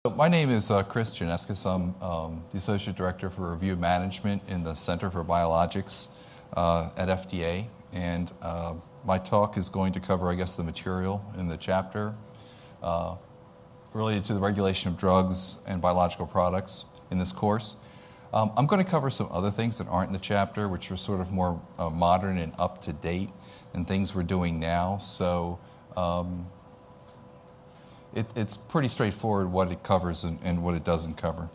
My name is Chris Janeskis. I'm the Associate Director for Review Management in the Center for Biologics at FDA. And my talk is going to cover, the material in the chapter related to the regulation of drugs and biological products in this course. I'm going to cover some other things that aren't in the chapter, which are sort of more modern and up-to-date and things we're doing now. So it's pretty straightforward what it covers and what it doesn't cover.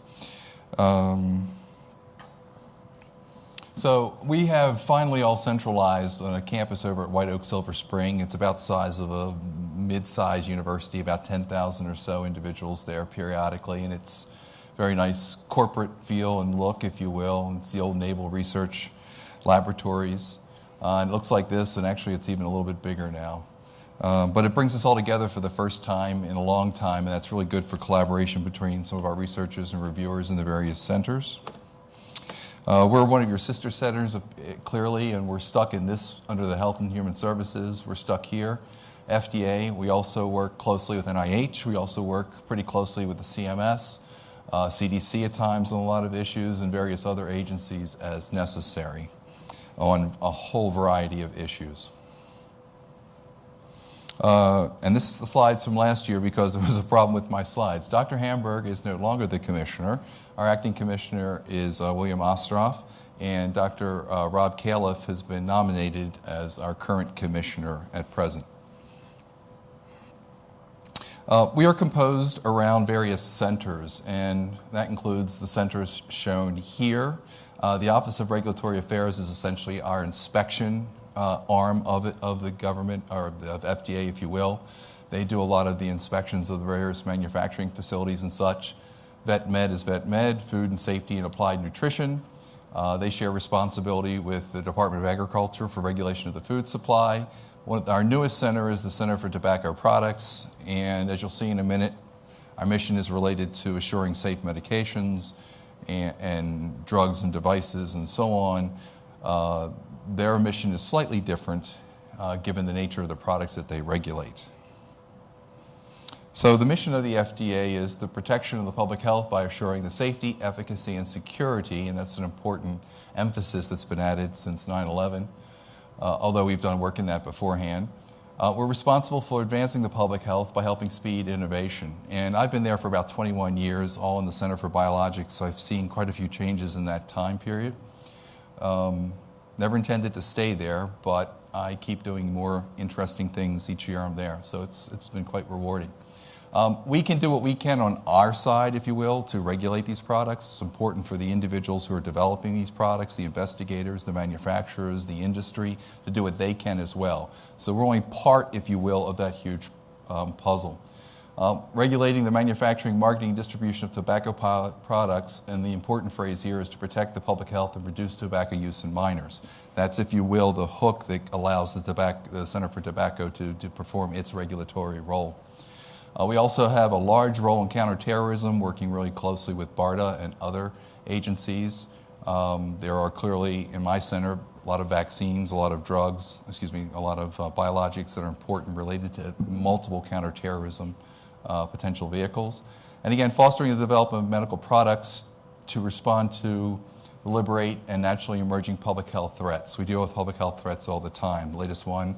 So we have finally all centralized on a campus over at White Oak Silver Spring. It's about the size of a mid-sized university, about 10,000 or so individuals there periodically, and it's very nice corporate feel and look, if you will. It's the old Naval Research Laboratories. And it looks like this, and actually it's even a little bit bigger now. But it brings us all together for the first time in a long time, and that's really good for collaboration between some of our researchers and reviewers in the various centers. We're one of your sister centers, clearly, and we're stuck in this under the Health and Human Services. We're stuck here. FDA, we also work closely with NIH. We also work pretty closely with the CMS, CDC at times on a lot of issues, and various other agencies as necessary on a whole variety of issues. And this is the slides from last year because there was a problem with my slides. Dr. Hamburg is no longer the commissioner. Our acting commissioner is William Ostroff, and Dr. Rob Califf has been nominated as our current commissioner at present. We are composed around various centers, and that includes the centers shown here. The Office of Regulatory Affairs is essentially our inspection arm of the government, or of FDA, if you will. They do a lot of the inspections of the various manufacturing facilities and such. Vet Med is Vet Med, Food and Safety and Applied Nutrition. They share responsibility with the Department of Agriculture for regulation of the food supply. Our newest center is the Center for Tobacco Products, and as you'll see in a minute, our mission is related to assuring safe medications and drugs and devices and so on. Their mission is slightly different given the nature of the products that they regulate. So the mission of the FDA is the protection of the public health by assuring the safety, efficacy, and security, and that's an important emphasis that's been added since 9/11, although we've done work in that beforehand. We're responsible for advancing the public health by helping speed innovation. And I've been there for about 21 years, all in the Center for Biologics, so I've seen quite a few changes in that time period. Never intended to stay there, but I keep doing more interesting things each year I'm there, so it's been quite rewarding. We can do what we can on our side, if you will, to regulate these products. It's important for the individuals who are developing these products, the investigators, the manufacturers, the industry, to do what they can as well. So we're only part, if you will, of that huge puzzle. Regulating the manufacturing, marketing, and distribution of tobacco products, and the important phrase here is to protect the public health and reduce tobacco use in minors. That's, if you will, the hook that allows the Center for Tobacco to perform its regulatory role. We also have a large role in counterterrorism, working really closely with BARDA and other agencies. There are clearly, in my center, a lot of vaccines, a lot of drugs, a lot of biologics that are important related to multiple counterterrorism potential vehicles. And again, fostering the development of medical products to respond to deliberate and naturally emerging public health threats. We deal with public health threats all the time. The latest one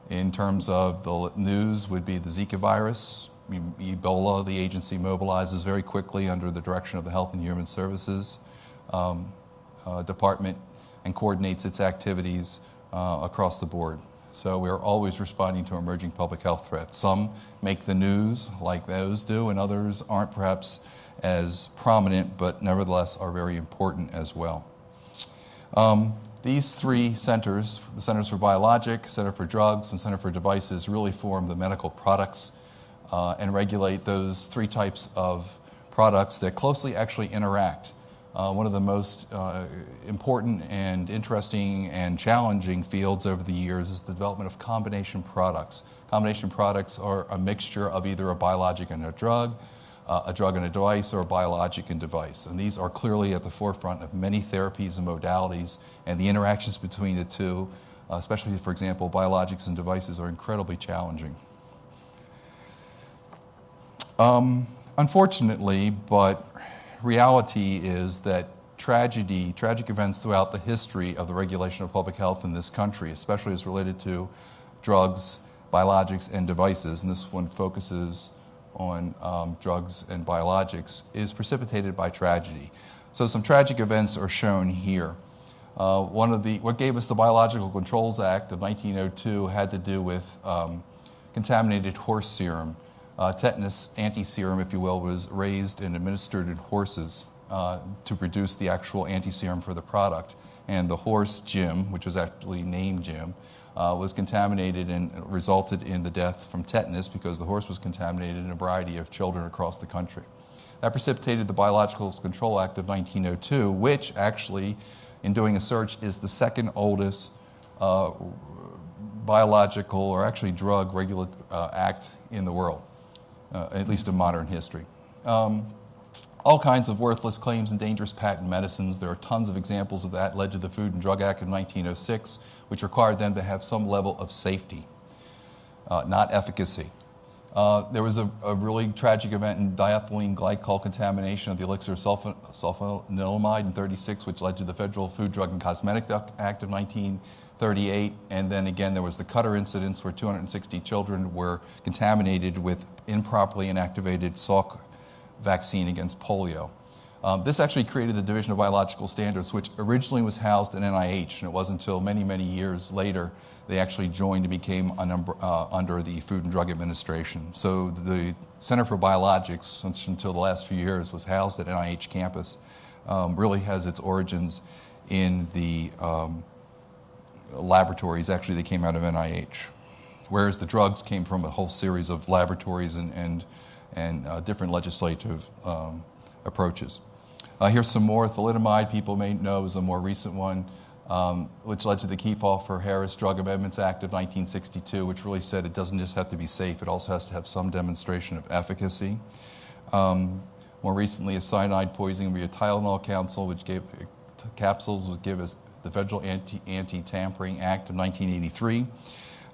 in terms of the news would be the Zika virus. Ebola, the agency mobilizes very quickly under the direction of the Health and Human Services Department and coordinates its activities across the board. So we're always responding to emerging public health threats. Some make the news, like those do, and others aren't perhaps as prominent, but nevertheless are very important as well. These three centers, the Centers for Biologics, Center for Drugs, and Center for Devices, really form the medical products and regulate those three types of products that closely actually interact. One of the most important and interesting and challenging fields over the years is the development of combination products. Combination products are a mixture of either a biologic and a drug and a device, or a biologic and device. And these are clearly at the forefront of many therapies and modalities, and the interactions between the two, especially, for example, biologics and devices, are incredibly challenging. Unfortunately, but reality is that tragic events throughout the history of the regulation of public health in this country, especially as related to drugs, biologics, and devices, and this one focuses on drugs and biologics, is precipitated by tragedy. So some tragic events are shown here. What gave us the Biological Controls Act of 1902 had to do with contaminated horse serum. Tetanus anti-serum, if you will, was raised and administered in horses to produce the actual anti-serum for the product. And the horse, Jim, which was actually named Jim, was contaminated and resulted in the death from tetanus because the horse was contaminated in a variety of children across the country. That precipitated the Biological Control Act of 1902, which actually, in doing a search, is the second oldest biological or actually drug act in the world, at least in modern history. All kinds of worthless claims and dangerous patent medicines. There are tons of examples of that led to the Food and Drug Act of 1906, which required them to have some level of safety, not efficacy. There was a really tragic event in diethylene glycol contamination of the elixir sulfonilamide in 1936, which led to the Federal Food, Drug, and Cosmetic Act of 1938. And then again, there was the Cutter incidents where 260 children were contaminated with improperly inactivated Salk vaccine against polio. This actually created the Division of Biological Standards, which originally was housed in NIH, and it wasn't until many, many years later they actually joined and became under the Food and Drug Administration. So the Center for Biologics, until the last few years, was housed at NIH campus, really has its origins in the laboratories. Actually, they came out of NIH, whereas the drugs came from a whole series of laboratories and different legislative approaches. Here's some more. Thalidomide, people may know, is a more recent one, which led to the Kefauver-Harris Drug Amendments Act of 1962, which really said it doesn't just have to be safe, it also has to have some demonstration of efficacy. More recently, a cyanide poisoning via Tylenol capsule, which gave capsules, would give us the Federal Anti-Tampering Act of 1983.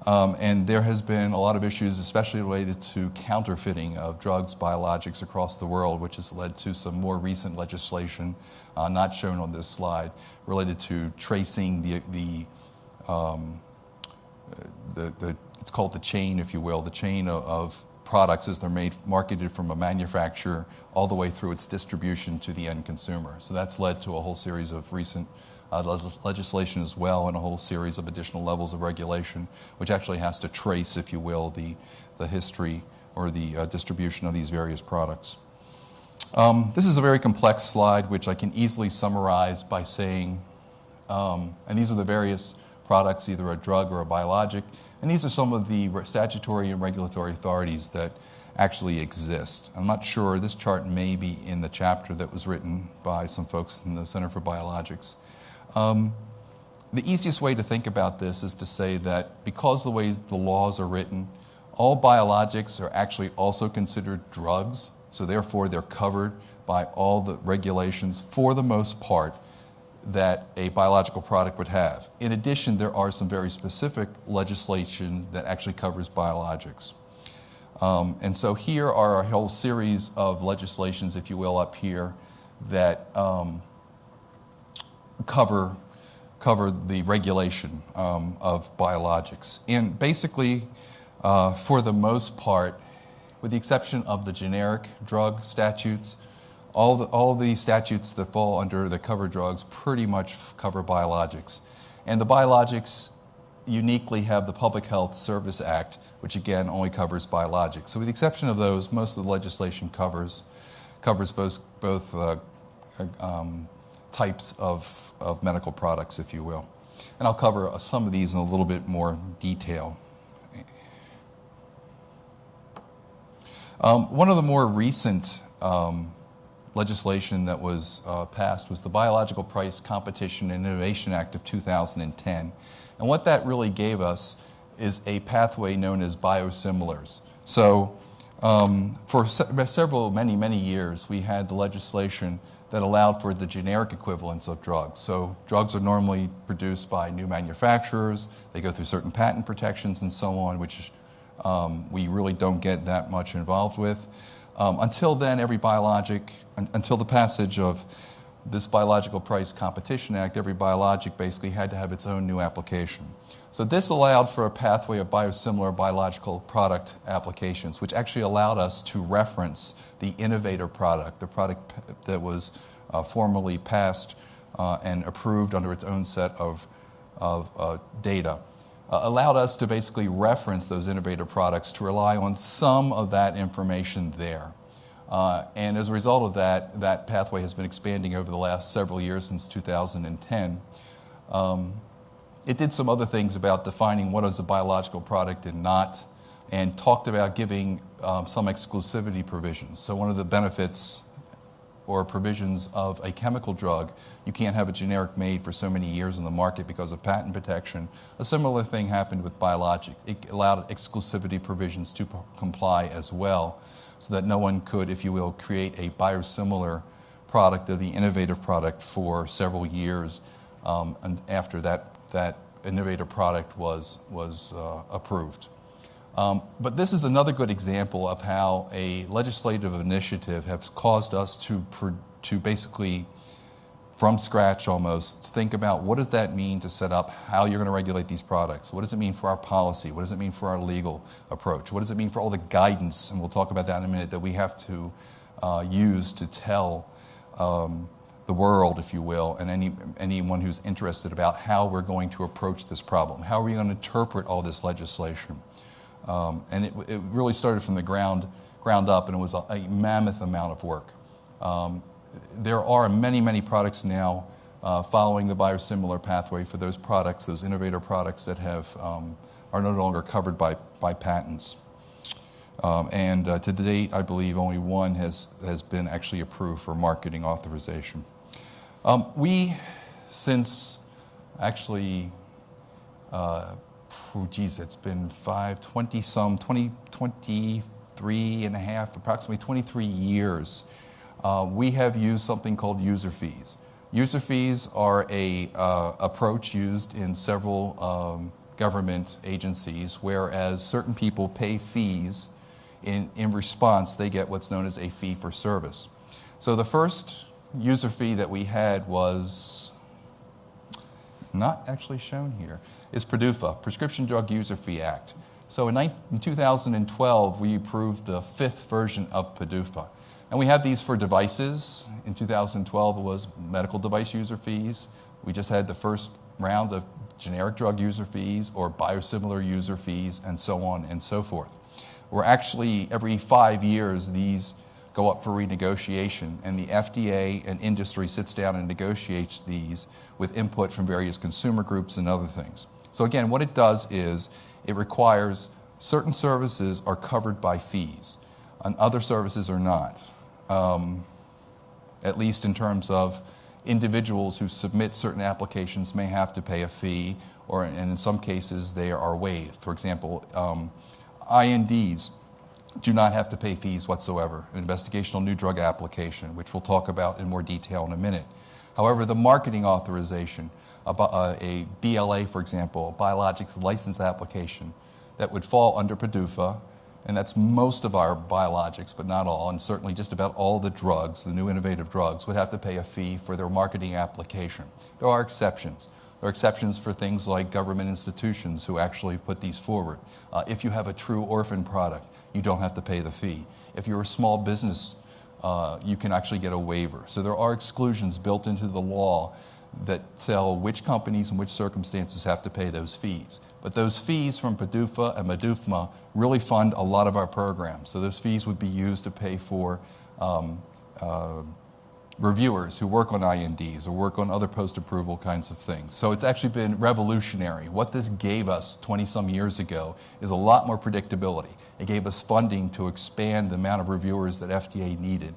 And there has been a lot of issues, especially related to counterfeiting of drugs, biologics across the world, which has led to some more recent legislation, not shown on this slide, related to tracing it's called the chain, if you will, the chain of products as they're marketed from a manufacturer all the way through its distribution to the end consumer. So that's led to a whole series of recent legislation as well, and a whole series of additional levels of regulation, which actually has to trace, if you will, the history or the distribution of these various products. This is a very complex slide, which I can easily summarize by saying, and these are the various products, either a drug or a biologic, and these are some of the statutory and regulatory authorities that actually exist. I'm not sure, this chart may be in the chapter that was written by some folks in the Center for Biologics. The easiest way to think about this is to say that because the way the laws are written, all biologics are actually also considered drugs, so therefore they're covered by all the regulations for the most part that a biological product would have. In addition, there are some very specific legislation that actually covers biologics. And so here are a whole series of legislations, if you will, up here that cover the regulation of biologics. And basically, for the most part, with the exception of the generic drug statutes, all the statutes that fall under the cover drugs pretty much cover biologics. And the biologics uniquely have the Public Health Service Act, which again only covers biologics. So with the exception of those, most of the legislation covers both types of medical products, if you will. And I'll cover some of these in a little bit more detail. One of the more recent legislation that was passed was the Biological Price Competition and Innovation Act of 2010. And what that really gave us is a pathway known as biosimilars. So for many years, we had the legislation that allowed for the generic equivalents of drugs. So drugs are normally produced by new manufacturers. They go through certain patent protections and so on, which we really don't get that much involved with. Until then, until the passage of this Biological Price Competition Act, every biologic basically had to have its own new application. So this allowed for a pathway of biosimilar biological product applications, which actually allowed us to reference the innovator product, the product that was formally passed and approved under its own set of data. Allowed us to basically reference those innovator products to rely on some of that information there. And as a result of that, that pathway has been expanding over the last several years since 2010. It did some other things about defining what is a biological product and not, and talked about giving some exclusivity provisions. So one of the benefits or provisions of a chemical drug, you can't have a generic made for so many years in the market because of patent protection. A similar thing happened with biologic. It allowed exclusivity provisions to comply as well, so that no one could, if you will, create a biosimilar product of the innovative product for several years and after that innovative product was approved. But this is another good example of how a legislative initiative has caused us to basically, from scratch almost, think about what does that mean to set up how you're going to regulate these products? What does it mean for our policy? What does it mean for our legal approach? What does it mean for all the guidance, and we'll talk about that in a minute, that we have to use to tell the world, if you will, and anyone who's interested about how we're going to approach this problem? How are we going to interpret all this legislation? And it really started from the ground up, and it was a mammoth amount of work. There are many, many products now following the biosimilar pathway for those products, those innovator products that are no longer covered by patents. And to date, I believe only one has been actually approved for marketing authorization. Since actually, it's been 23 and a half, approximately 23 years, we have used something called user fees. User fees are a approach used in several government agencies, whereas certain people pay fees. In response, they get what's known as a fee for service. So the first user fee that we had was not actually shown here, is PDUFA, Prescription Drug User Fee Act. So in 2012, we approved the 5th version of PDUFA. And we have these for devices. In 2012, it was medical device user fees. We just had the first round of generic drug user fees or biosimilar user fees, and so on and so forth. We're actually, every 5 years, these go up for renegotiation, and the FDA and industry sits down and negotiates these with input from various consumer groups and other things. So again, what it does is it requires certain services are covered by fees, and other services are not, at least in terms of individuals who submit certain applications may have to pay a fee, and in some cases they are waived. For example, INDs do not have to pay fees whatsoever, an investigational new drug application, which we'll talk about in more detail in a minute. However, the marketing authorization, a BLA, for example, a biologics license application, that would fall under PDUFA, and that's most of our biologics, but not all, and certainly just about all the drugs, the new innovative drugs, would have to pay a fee for their marketing application. There are exceptions. There are exceptions for things like government institutions who actually put these forward. If you have a true orphan product, you don't have to pay the fee. If you're a small business, you can actually get a waiver. So there are exclusions built into the law that tell which companies and which circumstances have to pay those fees. But those fees from PDUFA and MDUFMA really fund a lot of our programs. So those fees would be used to pay for reviewers who work on INDs or work on other post-approval kinds of things. So it's actually been revolutionary. What this gave us 20-some years ago is a lot more predictability. It gave us funding to expand the amount of reviewers that FDA needed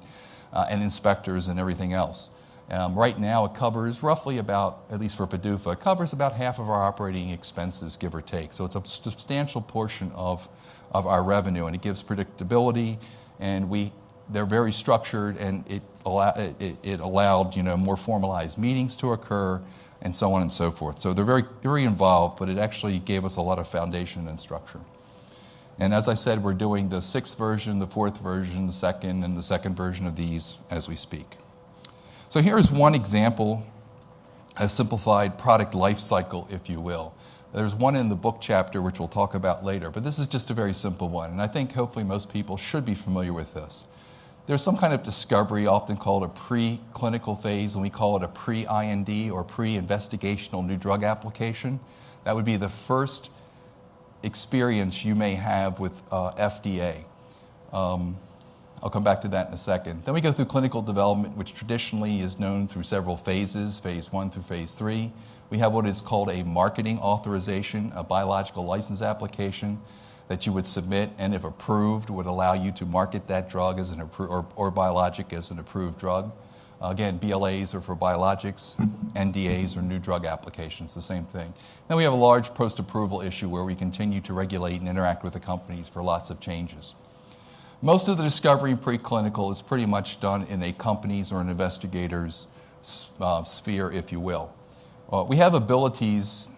and inspectors and everything else. Right now, it covers roughly about, at least for PDUFA, it covers about half of our operating expenses, give or take. So it's a substantial portion of our revenue, and it gives predictability, and they're very structured, and it allowed more formalized meetings to occur, and so on and so forth. So they're very, very involved, but it actually gave us a lot of foundation and structure. And as I said, we're doing the 6th version, the 4th version, the 2nd, and the 2nd version of these as we speak. So here is one example, a simplified product life cycle, if you will. There's one in the book chapter which we'll talk about later, but this is just a very simple one, and I think hopefully most people should be familiar with this. There's some kind of discovery, often called a preclinical phase, and we call it a pre-IND or pre-investigational new drug application. That would be the first experience you may have with FDA. I'll come back to that in a second. Then we go through clinical development, which traditionally is known through several phases, phase 1 through phase 3. We have what is called a marketing authorization, a biological license application that you would submit, and if approved, would allow you to market that drug as an or biologic as an approved drug. Again, BLAs are for biologics, NDAs are new drug applications, the same thing. Then we have a large post-approval issue where we continue to regulate and interact with the companies for lots of changes. Most of the discovery in preclinical is pretty much done in a company's or an investigator's sphere, if you will. We have abilities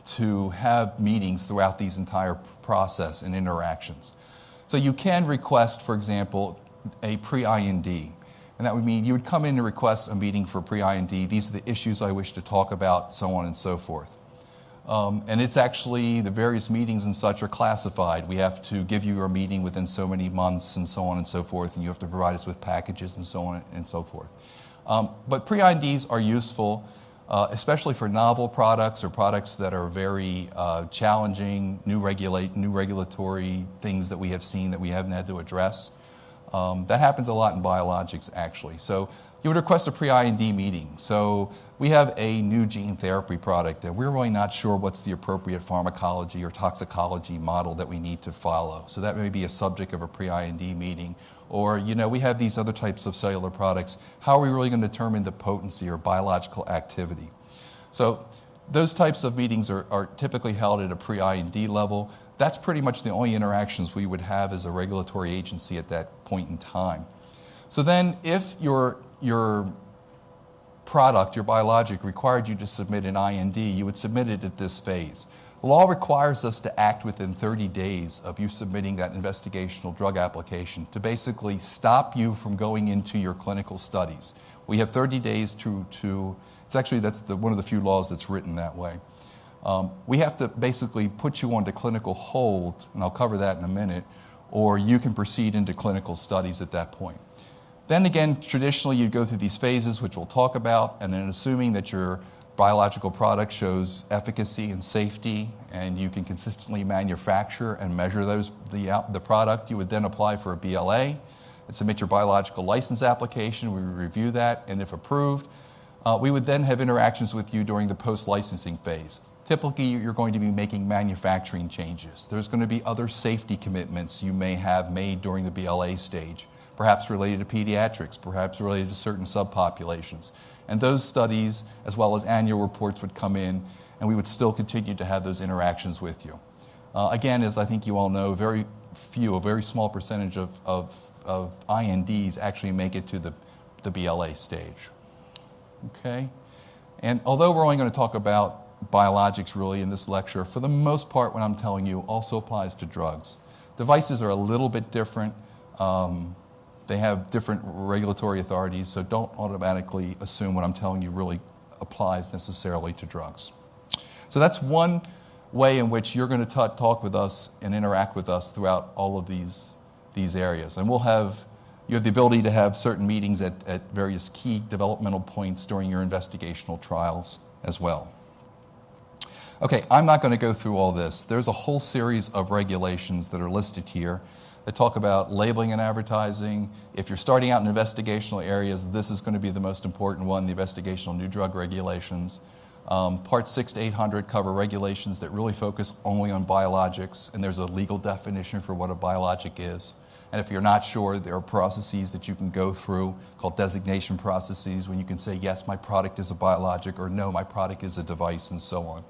to have meetings throughout these entire process and interactions. So you can request, for example, a pre-IND. And that would mean you would come in and request a meeting for pre-IND. These are the issues I wish to talk about, so on and so forth. And it's actually, the various meetings and such are classified. We have to give you a meeting within so many months and so on and so forth, and you have to provide us with packages and so on and so forth. But pre-INDs are useful, especially for novel products or products that are very challenging, new regulatory things that we have seen that we haven't had to address. That happens a lot in biologics, actually. So you would request a pre-IND meeting. So we have a new gene therapy product, and we're really not sure what's the appropriate pharmacology or toxicology model that we need to follow. So that may be a subject of a pre-IND meeting. Or, we have these other types of cellular products. How are we really going to determine the potency or biological activity? So those types of meetings are typically held at a pre-IND level. That's pretty much the only interactions we would have as a regulatory agency at that point in time. So then if your product, your biologic, required you to submit an IND, you would submit it at this phase. The law requires us to act within 30 days of you submitting that investigational drug application to basically stop you from going into your clinical studies. We have 30 days to it's actually, that's one of the few laws that's written that way. We have to basically put you onto clinical hold, and I'll cover that in a minute, or you can proceed into clinical studies at that point. Then again, traditionally you go through these phases, which we'll talk about, and then assuming that your biological product shows efficacy and safety, and you can consistently manufacture and measure the product, you would then apply for a BLA and submit your biological license application. We would review that, and if approved, we would then have interactions with you during the post-licensing phase. Typically, you're going to be making manufacturing changes. There's going to be other safety commitments you may have made during the BLA stage, perhaps related to pediatrics, perhaps related to certain subpopulations. And those studies, as well as annual reports, would come in, and we would still continue to have those interactions with you. Again, as I think you all know, a very small percentage of INDs actually make it to the BLA stage. Okay? And although we're only going to talk about biologics really in this lecture, for the most part what I'm telling you also applies to drugs. Devices are a little bit different. They have different regulatory authorities, so don't automatically assume what I'm telling you really applies necessarily to drugs. So that's one way in which you're going to talk with us and interact with us throughout all of these areas. And you have the ability to have certain meetings at various key developmental points during your investigational trials as well. Okay, I'm not going to go through all this. There's a whole series of regulations that are listed here that talk about labeling and advertising. If you're starting out in investigational areas, this is going to be the most important one, the investigational new drug regulations. Part 6 to 800 cover regulations that really focus only on biologics, and there's a legal definition for what a biologic is. And if you're not sure, there are processes that you can go through called designation processes when you can say, yes, my product is a biologic, or no, my product is a device, and so on.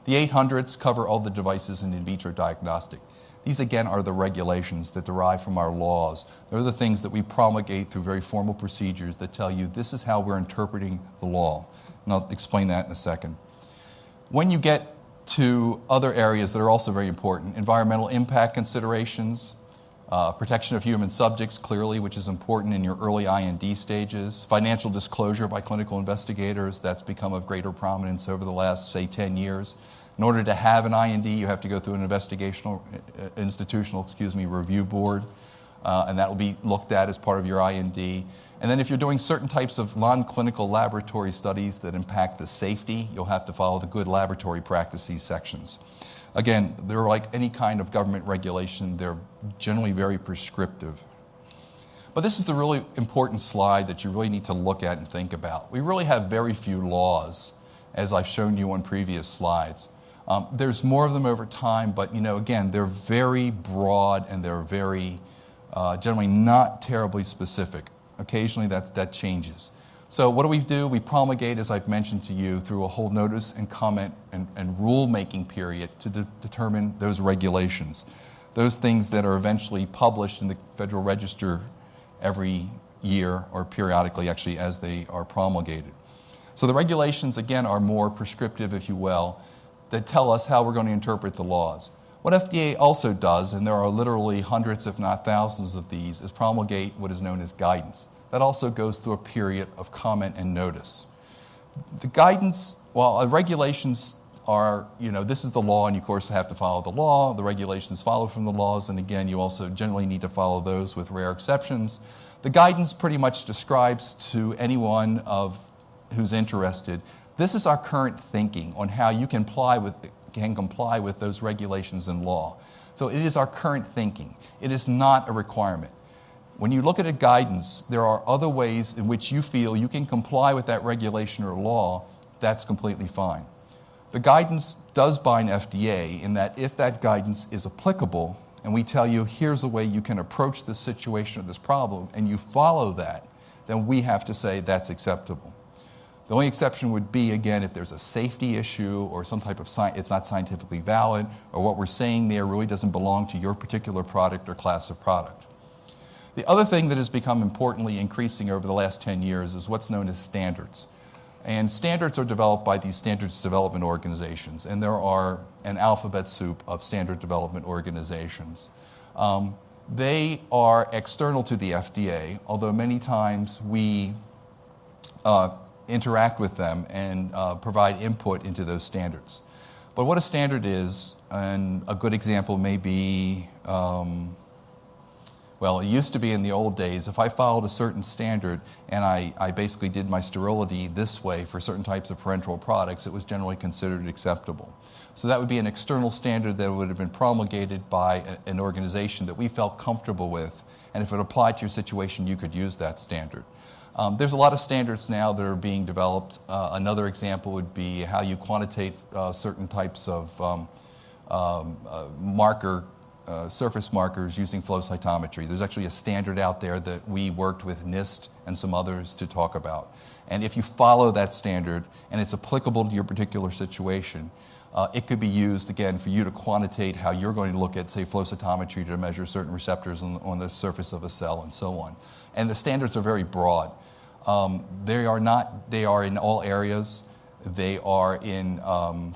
The 800s cover all the devices in vitro diagnostic. These, again, are the regulations that derive from our laws. They're the things that we promulgate through very formal procedures that tell you this is how we're interpreting the law. And I'll explain that in a second. When you get to other areas that are also very important. Environmental impact considerations, protection of human subjects, clearly, which is important in your early IND stages. Financial disclosure by clinical investigators, that's become of greater prominence over the last, say, 10 years. In order to have an IND, you have to go through an institutional review board, and that will be looked at as part of your IND. And then if you're doing certain types of non-clinical laboratory studies that impact the safety, you'll have to follow the good laboratory practices sections. Again, they're like any kind of government regulation. They're generally very prescriptive. But this is the really important slide that you really need to look at and think about. We really have very few laws, as I've shown you on previous slides. There's more of them over time, but again, they're very broad and they're very generally not terribly specific. Occasionally that changes. So what do? We promulgate, as I've mentioned to you, through a whole notice and comment and rule-making period to determine those regulations. Those things that are eventually published in the Federal Register every year or periodically, actually, as they are promulgated. So the regulations, again, are more prescriptive, if you will, that tell us how we're going to interpret the laws. What FDA also does, and there are literally hundreds if not thousands of these, is promulgate what is known as guidance. That also goes through a period of comment and notice. The guidance, regulations are, this is the law, and you of course have to follow the law. The regulations follow from the laws, and again, you also generally need to follow those with rare exceptions. The guidance pretty much describes to anyone who's interested, this is our current thinking on how you can comply with those regulations and law. So it is our current thinking. It is not a requirement. When you look at a guidance, there are other ways in which you feel you can comply with that regulation or law. That's completely fine. The guidance does bind FDA in that if that guidance is applicable and we tell you here's a way you can approach this situation or this problem and you follow that, then we have to say that's acceptable. The only exception would be, again, if there's a safety issue or some type of it's not scientifically valid, or what we're saying there really doesn't belong to your particular product or class of product. The other thing that has become importantly increasing over the last 10 years is what's known as standards. And standards are developed by these standards development organizations, and there are an alphabet soup of standard development organizations. They are external to the FDA, although many times we interact with them and provide input into those standards. But what a standard is, and a good example may be, it used to be in the old days, if I followed a certain standard and I basically did my sterility this way for certain types of parenteral products, it was generally considered acceptable. So that would be an external standard that would have been promulgated by an organization that we felt comfortable with, and if it applied to your situation, you could use that standard. There's a lot of standards now that are being developed. Another example would be how you quantitate certain types of surface markers using flow cytometry. There's actually a standard out there that we worked with NIST and some others to talk about. And if you follow that standard and it's applicable to your particular situation, it could be used, again, for you to quantitate how you're going to look at, say, flow cytometry to measure certain receptors on the surface of a cell and so on. And the standards are very broad. They are in all areas. They are in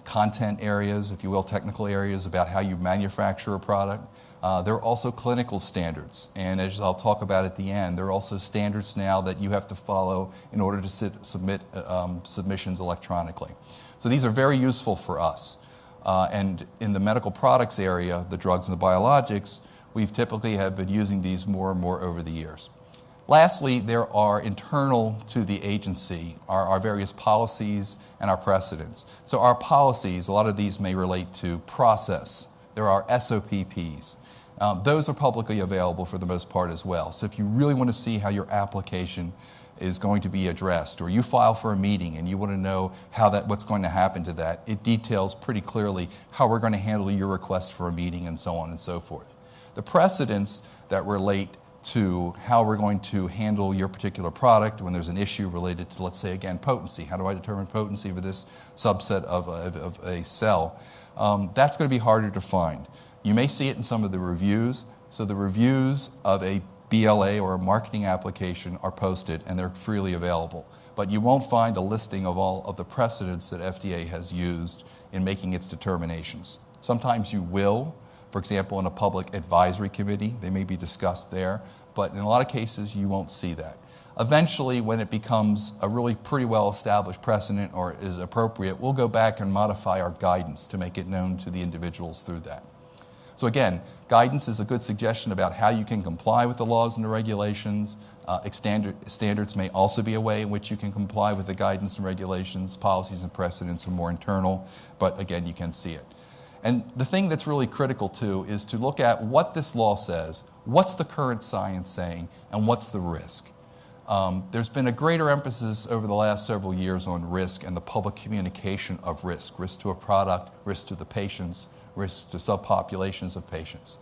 content areas, if you will, technical areas about how you manufacture a product. There are also clinical standards, and as I'll talk about at the end, there are also standards now that you have to follow in order to submit submissions electronically. So these are very useful for us. And in the medical products area, the drugs and the biologics, we've typically have been using these more and more over the years. Lastly, there are internal to the agency our various policies and our precedents. So our policies, a lot of these may relate to process. There are SOPPs. Those are publicly available for the most part as well. So if you really want to see how your application is going to be addressed, or you file for a meeting and you want to know what's going to happen to that, it details pretty clearly how we're going to handle your request for a meeting and so on and so forth. The precedents that relate to how we're going to handle your particular product when there's an issue related to, let's say, again, potency. How do I determine potency for this subset of a cell? That's going to be harder to find. You may see it in some of the reviews. So the reviews of a BLA or a marketing application are posted and they're freely available. But you won't find a listing of all of the precedents that FDA has used in making its determinations. Sometimes you will, for example, in a public advisory committee, they may be discussed there, but in a lot of cases you won't see that. Eventually, when it becomes a really pretty well-established precedent or is appropriate, we'll go back and modify our guidance to make it known to the individuals through that. So again, guidance is a good suggestion about how you can comply with the laws and the regulations. Standards may also be a way in which you can comply with the guidance and regulations. Policies and precedents are more internal, but again, you can see it. And the thing that's really critical too is to look at what this law says, what's the current science saying, and what's the risk. There's been a greater emphasis over the last several years on risk and the public communication of risk to a product, risk to the patients, risk to subpopulations of patients.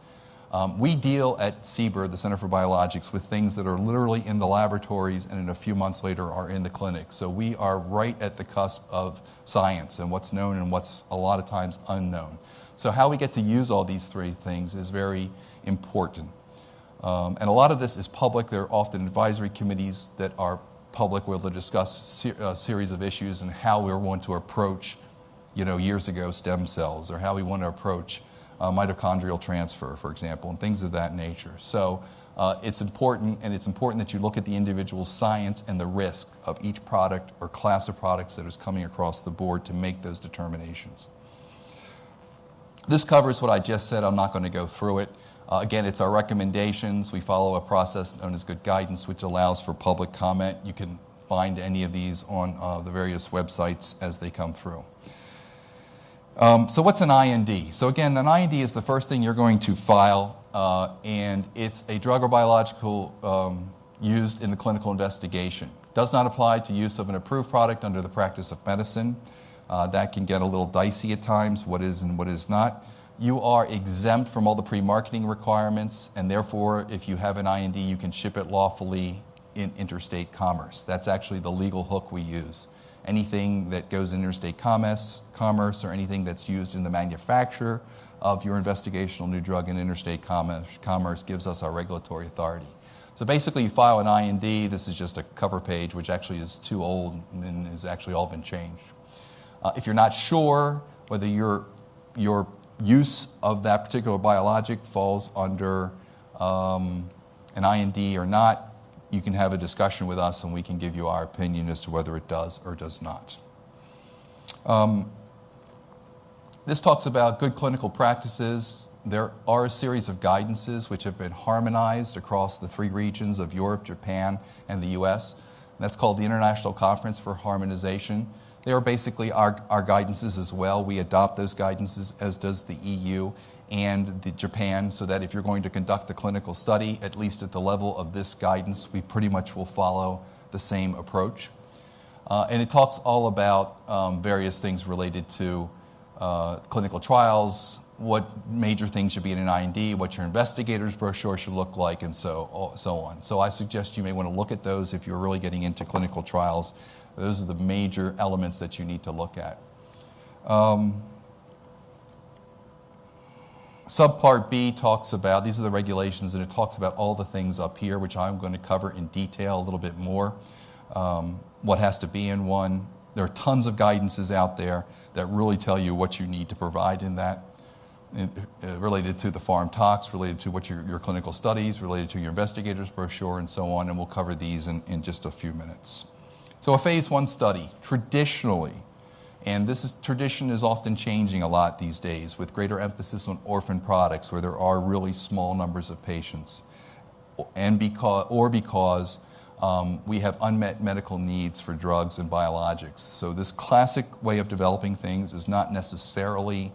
We deal at CBER, the Center for Biologics, with things that are literally in the laboratories and in a few months later are in the clinic. So we are right at the cusp of science and what's known and what's a lot of times unknown. So how we get to use all these three things is very important. And a lot of this is public. There are often advisory committees that are public where they'll discuss a series of issues and how we're going to approach, years ago, stem cells, or how we want to approach mitochondrial transfer, for example, and things of that nature. So it's important, and it's important that you look at the individual science and the risk of each product or class of products that is coming across the board to make those determinations. This covers what I just said. I'm not going to go through it. Again, it's our recommendations. We follow a process known as good guidance, which allows for public comment. You can find any of these on the various websites as they come through. So what's an IND? So again, an IND is the first thing you're going to file, and it's a drug or biological used in the clinical investigation. Does not apply to use of an approved product under the practice of medicine. That can get a little dicey at times, what is and what is not. You are exempt from all the pre-marketing requirements, and therefore, if you have an IND, you can ship it lawfully in interstate commerce. That's actually the legal hook we use. Anything that goes in interstate commerce, or anything that's used in the manufacture of your investigational new drug in interstate commerce gives us our regulatory authority. So basically, you file an IND. This is just a cover page, which actually is too old and has actually all been changed. If you're not sure whether your use of that particular biologic falls under an IND or not, you can have a discussion with us and we can give you our opinion as to whether it does or does not. This talks about good clinical practices. There are a series of guidances which have been harmonized across the three regions of Europe, Japan, and the US. And that's called the International Conference for Harmonization. They are basically our guidances as well. We adopt those guidances, as does the EU and Japan, so that if you're going to conduct a clinical study, at least at the level of this guidance, we pretty much will follow the same approach. And it talks all about various things related to clinical trials, what major things should be in an IND, what your investigator's brochure should look like, and so on. So I suggest you may want to look at those if you're really getting into clinical trials. Those are the major elements that you need to look at. Subpart B talks about, these are the regulations, and it talks about all the things up here, which I'm going to cover in detail a little bit more. What has to be in one. There are tons of guidances out there that really tell you what you need to provide in that, related to the pharm tox, related to what your clinical studies, related to your investigator's brochure, and so on, and we'll cover these in just a few minutes. So a phase 1 study, traditionally, and tradition is often changing a lot these days with greater emphasis on orphan products where there are really small numbers of patients, and because we have unmet medical needs for drugs and biologics. So this classic way of developing things is not necessarily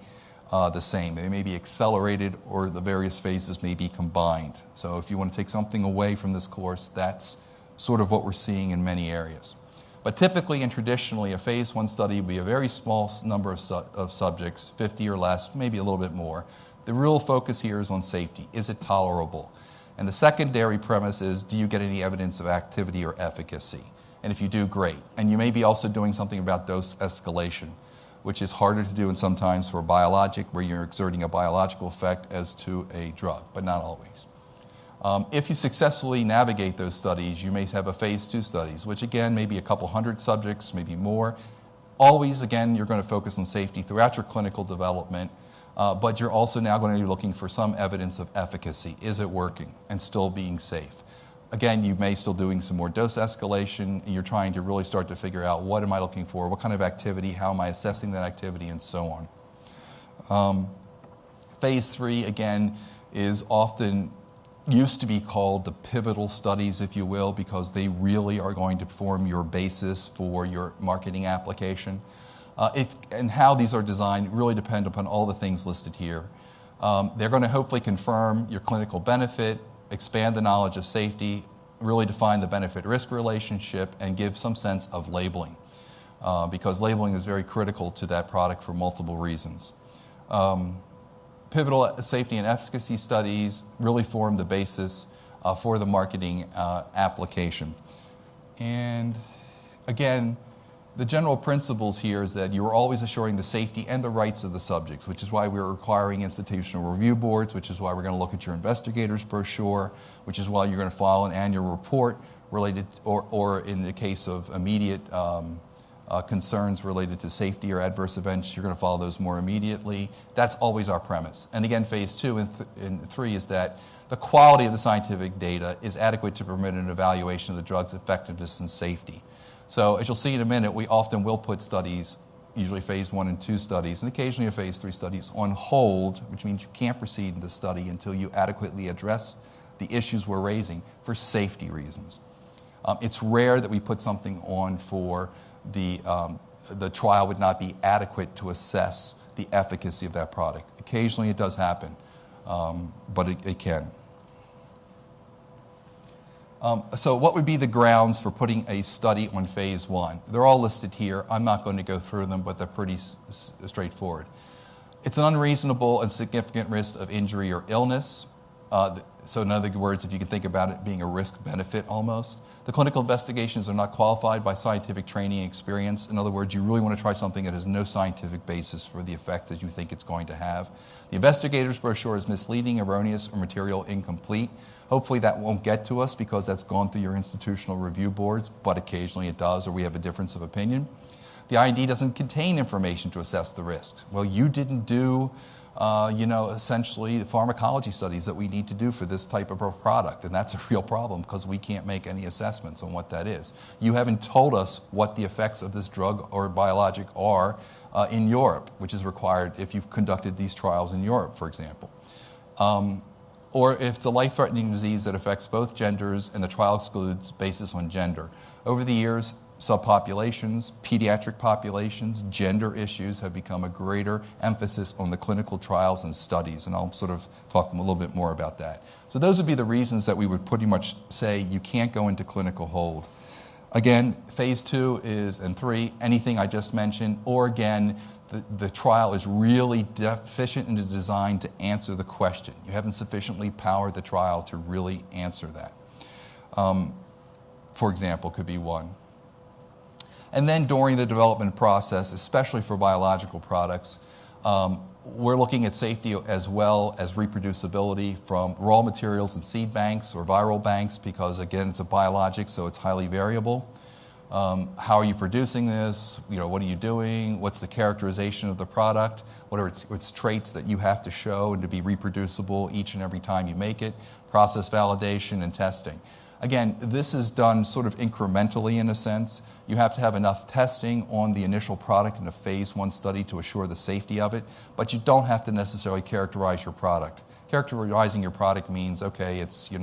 the same. They may be accelerated or the various phases may be combined. So if you want to take something away from this course, that's sort of what we're seeing in many areas. But typically and traditionally, a phase 1 study will be a very small number of subjects, 50 or less, maybe a little bit more. The real focus here is on safety. Is it tolerable? And the secondary premise is, do you get any evidence of activity or efficacy? And if you do, great. And you may be also doing something about dose escalation, which is harder to do and sometimes for a biologic, where you're exerting a biological effect as to a drug, but not always. If you successfully navigate those studies, you may have a phase 2 studies, which again may be a couple hundred subjects, maybe more. Always, again, you're going to focus on safety throughout your clinical development, but you're also now going to be looking for some evidence of efficacy. Is it working and still being safe? Again, you may still doing some more dose escalation, and you're trying to really start to figure out what am I looking for, what kind of activity, how am I assessing that activity, and so on. Phase 3, again, is often used to be called the pivotal studies, if you will, because they really are going to form your basis for your marketing application. And how these are designed really depend upon all the things listed here. They're going to hopefully confirm your clinical benefit, expand the knowledge of safety, really define the benefit-risk relationship, and give some sense of labeling, because labeling is very critical to that product for multiple reasons. Pivotal safety and efficacy studies really form the basis for the marketing application. And again, the general principles here is that you are always assuring the safety and the rights of the subjects, which is why we're requiring institutional review boards, which is why we're going to look at your investigator's brochure, which is why you're going to file an annual report related, or in the case of immediate concerns related to safety or adverse events, you're going to follow those more immediately. That's always our premise. And again, phase 2 and 3 is that the quality of the scientific data is adequate to permit an evaluation of the drug's effectiveness and safety. So as you'll see in a minute, we often will put studies, usually phase 1 and 2 studies, and occasionally a phase 3 studies, on hold, which means you can't proceed in the study until you adequately address the issues we're raising for safety reasons. It's rare that we put something on for the trial would not be adequate to assess the efficacy of that product. Occasionally it does happen, but it can. So what would be the grounds for putting a study on phase 1? They're all listed here. I'm not going to go through them, but they're pretty straightforward. It's an unreasonable and significant risk of injury or illness. So in other words, if you can think about it being a risk-benefit almost. The clinical investigations are not qualified by scientific training and experience. In other words, you really want to try something that has no scientific basis for the effect that you think it's going to have. The investigator's brochure is misleading, erroneous, or material incomplete. Hopefully that won't get to us because that's gone through your institutional review boards, but occasionally it does, or we have a difference of opinion. The IND doesn't contain information to assess the risks. Well, you didn't do essentially the pharmacology studies that we need to do for this type of a product. And that's a real problem because we can't make any assessments on what that is. You haven't told us what the effects of this drug or biologic are in Europe, which is required if you've conducted these trials in Europe, for example. Or if it's a life-threatening disease that affects both genders and the trial excludes basis on gender. Over the years, subpopulations, pediatric populations, gender issues have become a greater emphasis on the clinical trials and studies, and I'll sort of talk a little bit more about that. So those would be the reasons that we would pretty much say you can't go into clinical hold. Again, phase 2 and 3, anything I just mentioned, or again, the trial is really deficient in the design to answer the question. You haven't sufficiently powered the trial to really answer that. For example, could be one. And then during the development process, especially for biological products, we're looking at safety as well as reproducibility from raw materials and seed banks or viral banks because, again, it's a biologic, so it's highly variable. How are you producing this? What are you doing? What's the characterization of the product? What are its traits that you have to show and to be reproducible each and every time you make it? Process validation and testing. Again, this is done sort of incrementally in a sense. You have to have enough testing on the initial product in a phase 1 study to assure the safety of it, but you don't have to necessarily characterize your product. Characterizing your product means, okay, it's a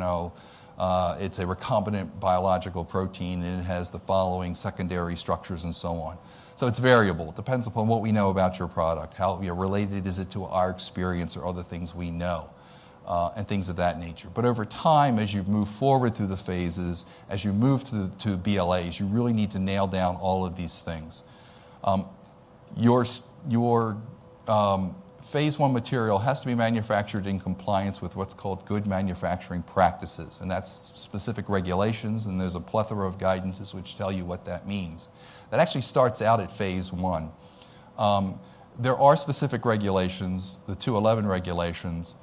recombinant biological protein and it has the following secondary structures and so on. So it's variable. It depends upon what we know about your product. How related is it to our experience or other things we know. And things of that nature. But over time, as you move forward through the phases, as you move to BLAs, you really need to nail down all of these things. Your phase 1 material has to be manufactured in compliance with what's called good manufacturing practices, and that's specific regulations, and there's a plethora of guidances which tell you what that means. That actually starts out at phase 1. There are specific regulations, the 211 regulations,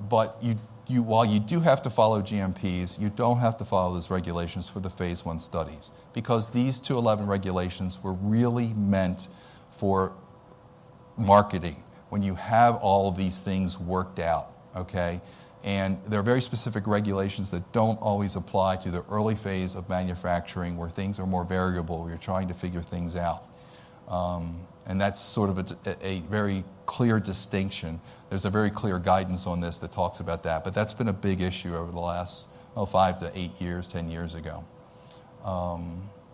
but you while you do have to follow GMPs, you don't have to follow those regulations for the phase 1 studies, because these 211 regulations were really meant for marketing when you have all of these things worked out, okay? And there are very specific regulations that don't always apply to the early phase of manufacturing, where things are more variable, where you're trying to figure things out. And that's sort of a very clear distinction. There's a very clear guidance on this that talks about that, but that's been a big issue over the last 5 to 8 years, 10 years ago.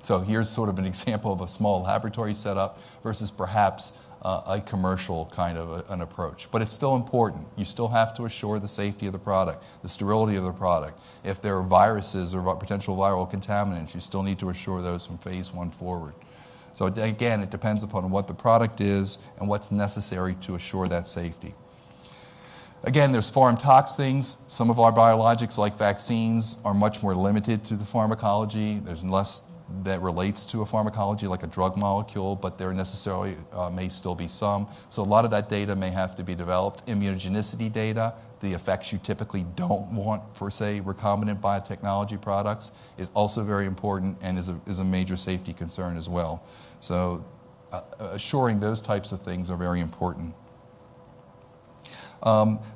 So here's sort of an example of a small laboratory setup versus perhaps a commercial kind of an approach. But it's still important. You still have to assure the safety of the product, the sterility of the product. If there are viruses or potential viral contaminants, you still need to assure those from phase 1 forward. So again, it depends upon what the product is and what's necessary to assure that safety. Again, there's foreign tox things. Some of our biologics, like vaccines, are much more limited to the pharmacology. There's less that relates to a pharmacology, like a drug molecule, but there necessarily may still be some. So a lot of that data may have to be developed. Immunogenicity data, the effects you typically don't want for, say, recombinant biotechnology products, is also very important and is a major safety concern as well. So assuring those types of things are very important.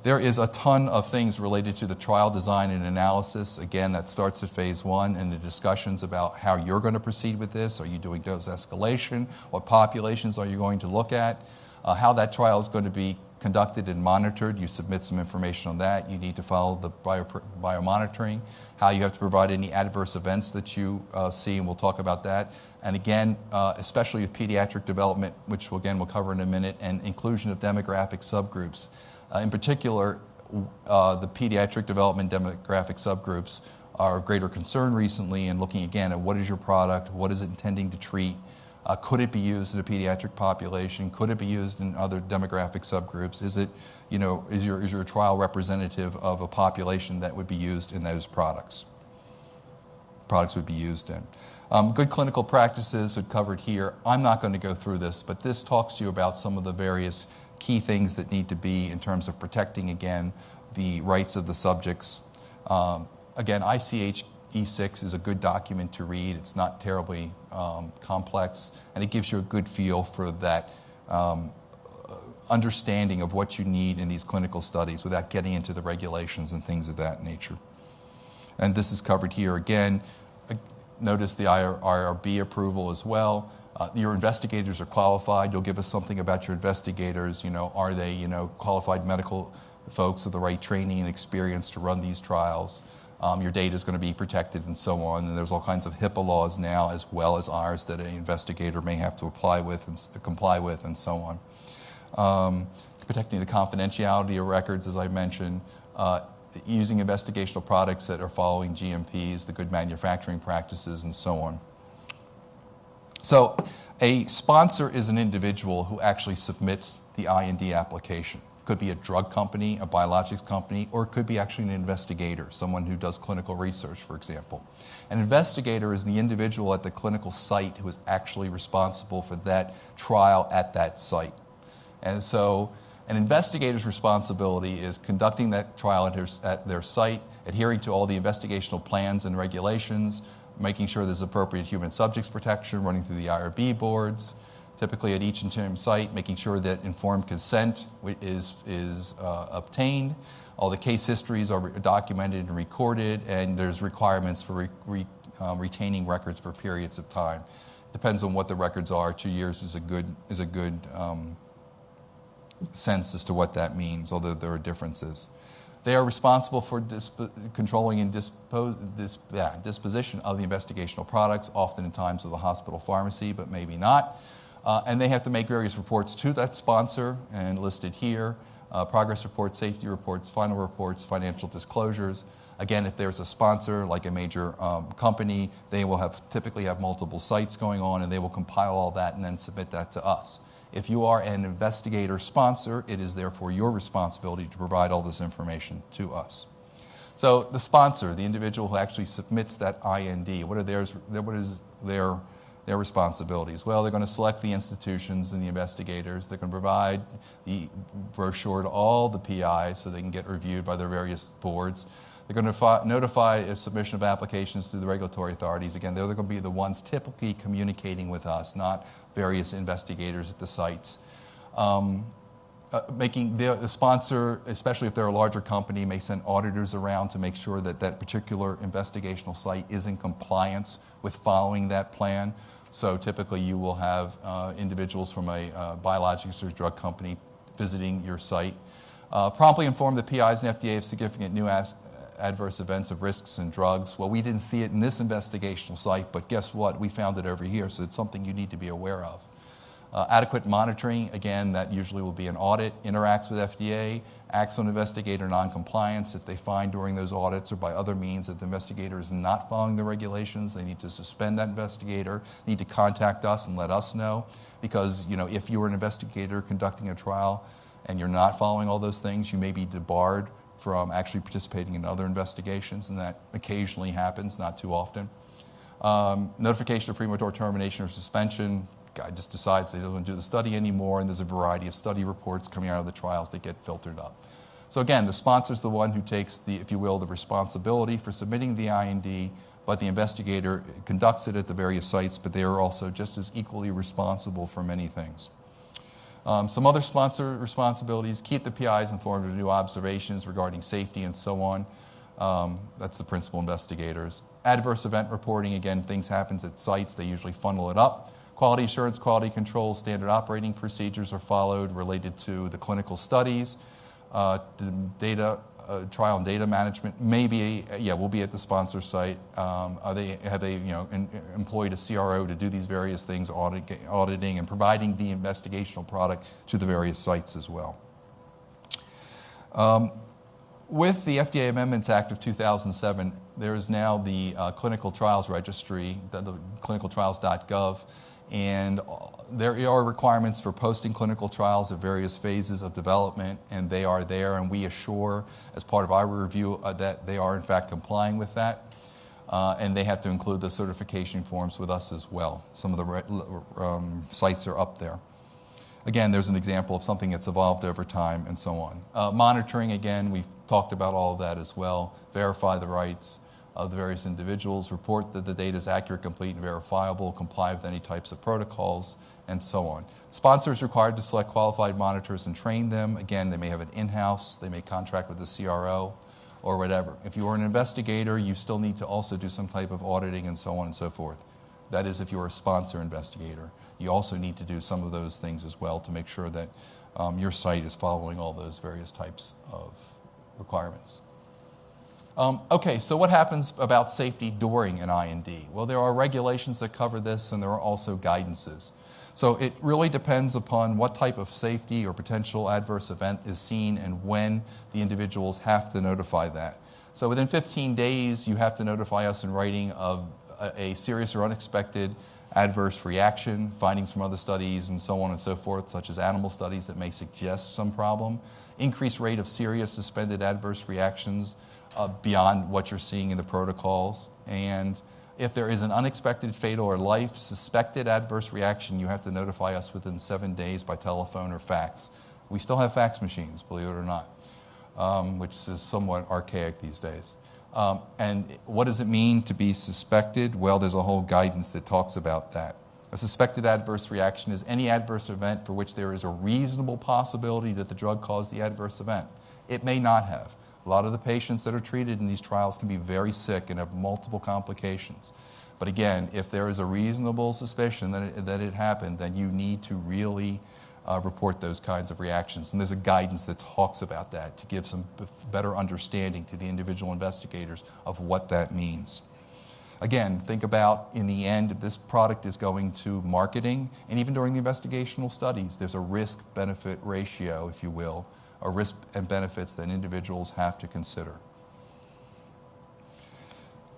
There is a ton of things related to the trial design and analysis. Again, that starts at phase 1 and the discussions about how you're going to proceed with this. Are you doing dose escalation? What populations are you going to look at? How that trial is going to be conducted and monitored. You submit some information on that. You need to follow the biomonitoring, how you have to provide any adverse events that you see, and we'll talk about that. And again, especially with pediatric development, which again we'll cover in a minute, and inclusion of demographic subgroups. In particular, the pediatric development demographic subgroups are of greater concern recently, and looking again at what is your product, what is it intending to treat, could it be used in a pediatric population, could it be used in other demographic subgroups, is it, is your trial representative of a population that would be used in those products would be used in. Good clinical practices are covered here. I'm not going to go through this, but this talks to you about some of the various key things that need to be in terms of protecting, again, the rights of the subjects. Again, ICH E6 is a good document to read. It's not terribly complex, and it gives you a good feel for that understanding of what you need in these clinical studies without getting into the regulations and things of that nature. And this is covered here again. Notice the IRB approval as well. Your investigators are qualified. You'll give us something about your investigators. Are they, qualified medical folks with the right training and experience to run these trials? Your data is going to be protected and so on. And there's all kinds of HIPAA laws now, as well as ours, that an investigator may have to comply with and so on. Protecting the confidentiality of records, as I mentioned. Using investigational products that are following GMPs, the good manufacturing practices, and so on. So a sponsor is an individual who actually submits the IND application. Could be a drug company, a biologics company, or it could be actually an investigator, someone who does clinical research, for example. An investigator is the individual at the clinical site who is actually responsible for that trial at that site. And so an investigator's responsibility is conducting that trial at their site, adhering to all the investigational plans and regulations, making sure there's appropriate human subjects protection, running through the IRB boards, typically at each interim site, making sure that informed consent is obtained. All the case histories are documented and recorded, and there's requirements for retaining records for periods of time. Depends on what the records are. 2 years is a good sense as to what that means, although there are differences. They are responsible for controlling and disposition of the investigational products, often in times of the hospital pharmacy, but maybe not. And they have to make various reports to that sponsor, and listed here, progress reports, safety reports, final reports, financial disclosures. Again, if there's a sponsor, like a major company, they will typically have multiple sites going on, and they will compile all that and then submit that to us. If you are an investigator sponsor, it is therefore your responsibility to provide all this information to us. So the sponsor, the individual who actually submits that IND, what is their their responsibilities? Well, they're going to select the institutions and the investigators. They're going to provide the brochure to all the PIs so they can get reviewed by their various boards. They're going to notify a submission of applications to the regulatory authorities. Again, they're going to be the ones typically communicating with us, not various investigators at the sites. Making the sponsor, especially if they're a larger company, may send auditors around to make sure that that particular investigational site is in compliance with following that plan. So typically you will have individuals from a biologics or drug company visiting your site. Promptly inform the PIs and FDA of significant new adverse events of risks and drugs. Well, we didn't see it in this investigational site, but guess what? We found it over here, so it's something you need to be aware of. Adequate monitoring, again, that usually will be an audit, interacts with FDA, acts on investigator noncompliance. If they find during those audits or by other means that the investigator is not following the regulations, they need to suspend that investigator, need to contact us and let us know. Because, you know, if you're an investigator conducting a trial and you're not following all those things, you may be debarred from actually participating in other investigations, and that occasionally happens, not too often. Notification of premature termination or suspension. Guy just decides they don't want to do the study anymore, and there's a variety of study reports coming out of the trials that get filtered up. So again, the sponsor's the one who takes the, if you will, the responsibility for submitting the IND, but the investigator conducts it at the various sites, but they are also just as equally responsible for many things. Some other sponsor responsibilities: keep the PIs informed of new observations regarding safety and so on. That's the principal investigators. Adverse event reporting, again, things happen at sites, they usually funnel it up. Quality assurance, quality control, standard operating procedures are followed related to the clinical studies. The data, trial and data management will be at the sponsor site. Have they employed a CRO to do these various things, auditing and providing the investigational product to the various sites as well. With the FDA Amendments Act of 2007, there is now the Clinical Trials Registry, the clinicaltrials.gov, and there are requirements for posting clinical trials at various phases of development, and they are there, and we assure, as part of our review, that they are in fact complying with that, and they have to include the certification forms with us as well. Some of the sites are up there. Again, there's an example of something that's evolved over time and so on. Monitoring, again, we've talked about all of that as well. Verify the rights of the various individuals, report that the data is accurate, complete, and verifiable, comply with any types of protocols, and so on. Sponsors required to select qualified monitors and train them. Again, they may have it in-house, they may contract with the CRO, or whatever. If you are an investigator, you still need to also do some type of auditing and so on and so forth. That is, if you're a sponsor investigator. You also need to do some of those things as well to make sure that your site is following all those various types of requirements. Okay, so what happens about safety during an IND? Well, there are regulations that cover this, and there are also guidances. So it really depends upon what type of safety or potential adverse event is seen and when the individuals have to notify that. So within 15 days, you have to notify us in writing of a serious or unexpected adverse reaction, findings from other studies, and so on and so forth, such as animal studies that may suggest some problem, increased rate of serious suspended adverse reactions beyond what you're seeing in the protocols, and if there is an unexpected, fatal, or life-suspected adverse reaction, you have to notify us within 7 days by telephone or fax. We still have fax machines, believe it or not, which is somewhat archaic these days. And what does it mean to be suspected? Well, there's a whole guidance that talks about that. A suspected adverse reaction is any adverse event for which there is a reasonable possibility that the drug caused the adverse event. It may not have. A lot of the patients that are treated in these trials can be very sick and have multiple complications. But again, if there is a reasonable suspicion that it happened, then you need to really report those kinds of reactions. And there's a guidance that talks about that to give some better understanding to the individual investigators of what that means. Again, think about, in the end, if this product is going to marketing, and even during the investigational studies, there's a risk-benefit ratio, if you will, or risk and benefits that individuals have to consider.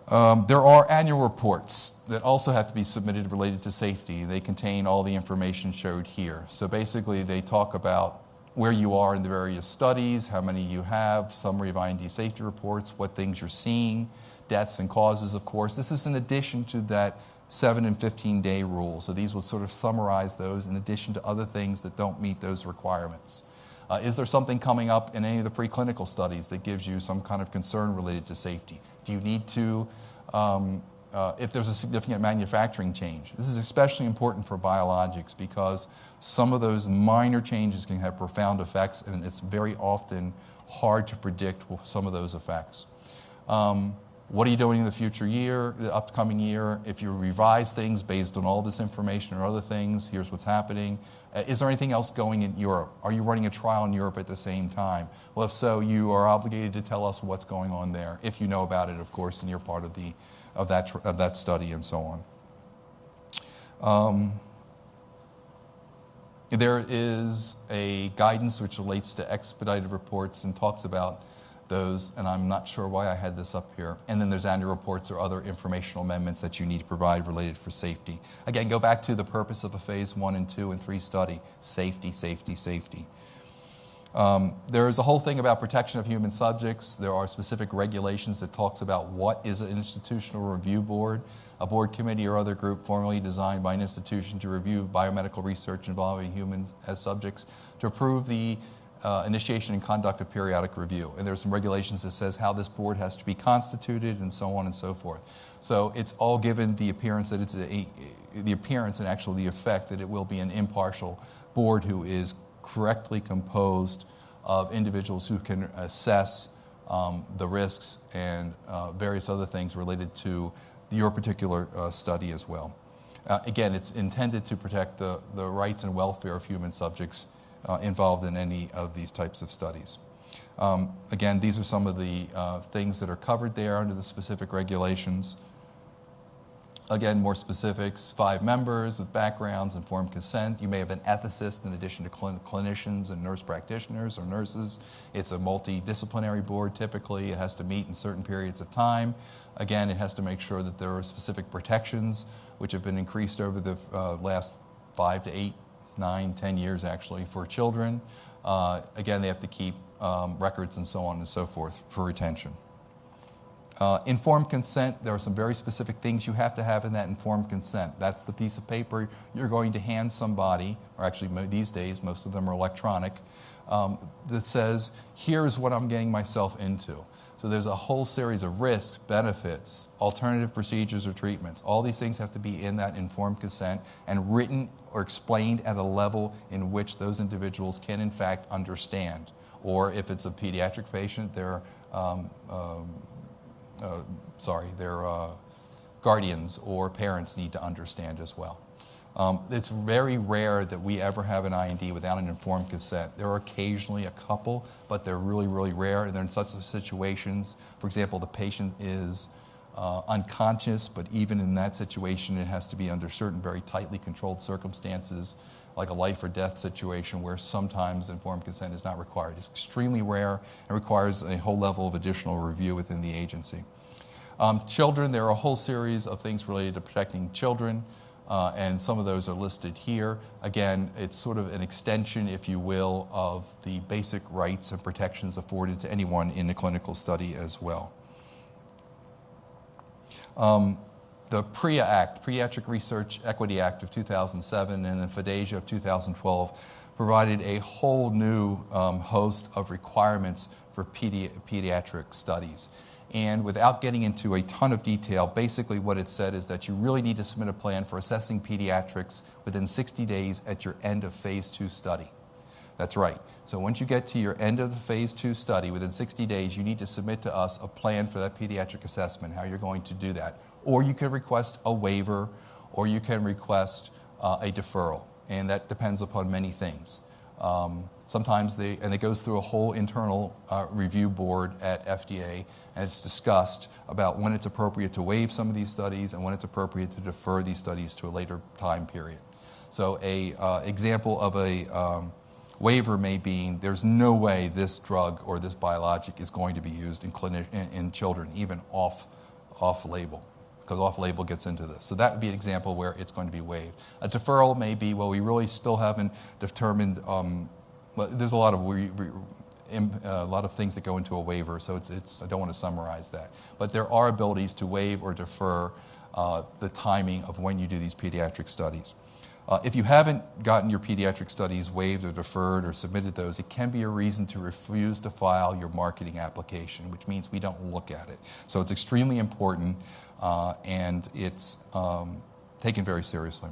There are annual reports that also have to be submitted related to safety. They contain all the information showed here. So basically, they talk about where you are in the various studies, how many you have, summary of IND safety reports, what things you're seeing, deaths and causes, of course. This is in addition to that 7 and 15-day rules. So these would sort of summarize those in addition to other things that don't meet those requirements. Is there something coming up in any of the preclinical studies that gives you some kind of concern related to safety? Do you need to, if there's a significant manufacturing change? This is especially important for biologics because some of those minor changes can have profound effects, and it's very often hard to predict some of those effects. What are you doing in the future year, the upcoming year? If you revise things based on all this information or other things, here's what's happening. Is there anything else going in Europe? Are you running a trial in Europe at the same time? Well, if so, you are obligated to tell us what's going on there, if you know about it, of course, and you're part of that study and so on. There is a guidance which relates to expedited reports and talks about those, and I'm not sure why I had this up here. And then there's annual reports or other informational amendments that you need to provide related for safety. Again, go back to the purpose of a phase 1 and 2 and 3 study: safety, safety, safety. There is a whole thing about protection of human subjects. There are specific regulations that talks about what is an institutional review board, a board committee or other group formally designed by an institution to review biomedical research involving humans as subjects to approve the initiation and conduct of periodic review. And there's some regulations that says how this board has to be constituted and so on and so forth. So it's all given the appearance that it's the appearance and actually the effect that it will be an impartial board who is correctly composed of individuals who can assess the risks and various other things related to your particular study as well. Again, it's intended to protect the rights and welfare of human subjects involved in any of these types of studies. Again, these are some of the things that are covered there under the specific regulations. Again, more specifics: 5 members with backgrounds, informed consent. You may have an ethicist in addition to clinicians and nurse practitioners or nurses. It's a multidisciplinary board typically. It has to meet in certain periods of time. Again, it has to make sure that there are specific protections which have been increased over the last 5 to 8, 9, 10 years actually for children. Again, they have to keep records and so on and so forth for retention. Informed consent, there are some very specific things you have to have in that informed consent. That's the piece of paper you're going to hand somebody, or actually these days most of them are electronic, that says, here's what I'm getting myself into. So there's a whole series of risks, benefits, alternative procedures or treatments. All these things have to be in that informed consent and written or explained at a level in which those individuals can in fact understand. Or if it's a pediatric patient, their guardians or parents need to understand as well. It's very rare that we ever have an IND without an informed consent. There are occasionally a couple, but they're really, really rare. And they're in such situations, for example, the patient is unconscious, but even in that situation, it has to be under certain very tightly controlled circumstances, like a life or death situation where sometimes informed consent is not required. It's extremely rare and requires a whole level of additional review within the agency. Children, there are a whole series of things related to protecting children, and some of those are listed here. Again, it's sort of an extension, if you will, of the basic rights and protections afforded to anyone in a clinical study as well. The PREA Act, Pediatric Research Equity Act of 2007, and the FDASIA of 2012 provided a whole new host of requirements for pediatric studies. And without getting into a ton of detail, basically what it said is that you really need to submit a plan for assessing pediatrics within 60 days at your end of phase 2 study. That's right. So once you get to your end of the phase 2 study, within 60 days, you need to submit to us a plan for that pediatric assessment, how you're going to do that. Or you can request a waiver, or you can request a deferral. And that depends upon many things. Sometimes it goes through a whole internal review board at FDA, and it's discussed about when it's appropriate to waive some of these studies and when it's appropriate to defer these studies to a later time period. So a example of a waiver may be, there's no way this drug or this biologic is going to be used in children, even off-label, because off-label gets into this. So that would be an example where it's going to be waived. A deferral may be, well, we really still haven't determined, well, there's a lot of things that go into a waiver, so it's I don't want to summarize that. But there are abilities to waive or defer the timing of when you do these pediatric studies. If you haven't gotten your pediatric studies waived or deferred or submitted those, it can be a reason to refuse to file your marketing application, which means we don't look at it. So it's extremely important, and it's taken very seriously.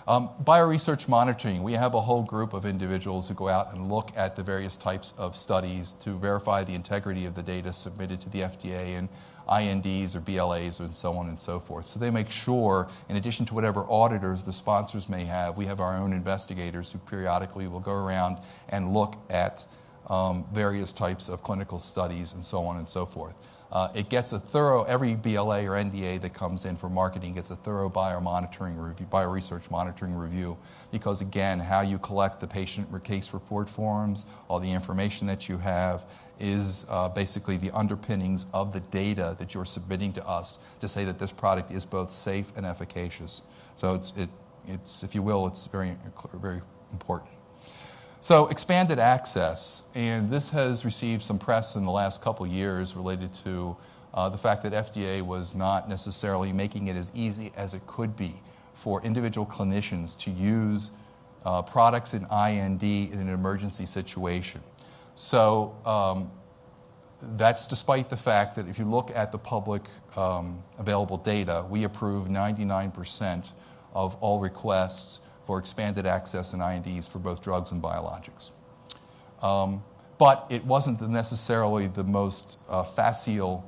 Bioresearch monitoring. We have a whole group of individuals who go out and look at the various types of studies to verify the integrity of the data submitted to the FDA and INDs or BLAs and so on and so forth. So they make sure, in addition to whatever auditors the sponsors may have, we have our own investigators who periodically will go around and look at various types of clinical studies and so on and so forth. It gets a thorough, every BLA or NDA that comes in for marketing gets a thorough bioresearch monitoring review, because again, how you collect the patient case report forms, all the information that you have is basically the underpinnings of the data that you're submitting to us to say that this product is both safe and efficacious. So it's if you will, it's very, very important. So expanded access, and this has received some press in the last couple years related to the fact that FDA was not necessarily making it as easy as it could be for individual clinicians to use products in IND in an emergency situation. So that's despite the fact that if you look at the public available data, we approve 99% of all requests for expanded access and INDs for both drugs and biologics. But it wasn't necessarily the most facile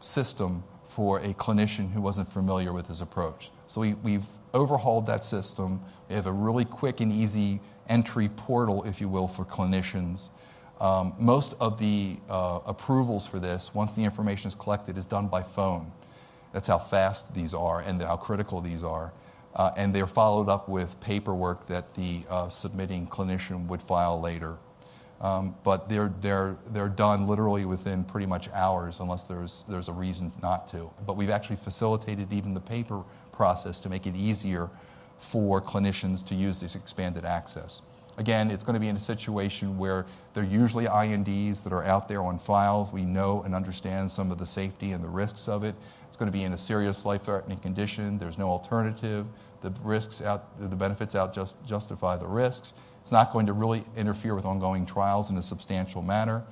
system for a clinician who wasn't familiar with his approach. So we've overhauled that system. We have a really quick and easy entry portal, if you will, for clinicians. Most of the approvals for this, once the information is collected, is done by phone. That's how fast these are and how critical these are. And they're followed up with paperwork that the submitting clinician would file later. But they're done literally within pretty much hours, unless there's a reason not to. But we've actually facilitated even the paper process to make it easier for clinicians to use this expanded access. Again, it's going to be in a situation where there are usually INDs that are out there on files. We know and understand some of the safety and the risks of it. It's going to be in a serious life-threatening condition. There's no alternative. The benefits justify the risks. It's not going to really interfere with ongoing trials in a substantial manner.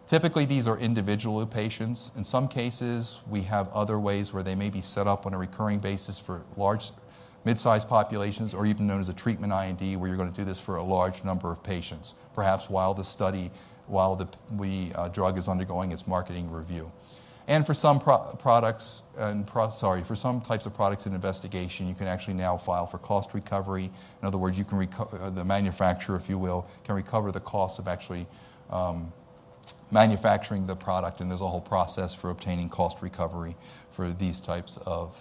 Typically, these are individual patients. In some cases, we have other ways where they may be set up on a recurring basis for large, mid-sized populations, or even known as a treatment IND, where you're going to do this for a large number of patients, perhaps while the drug is undergoing its marketing review. And for some products, for some types of products in investigation, you can actually now file for cost recovery. In other words, you can the manufacturer, if you will, can recover the cost of actually manufacturing the product, and there's a whole process for obtaining cost recovery for these types of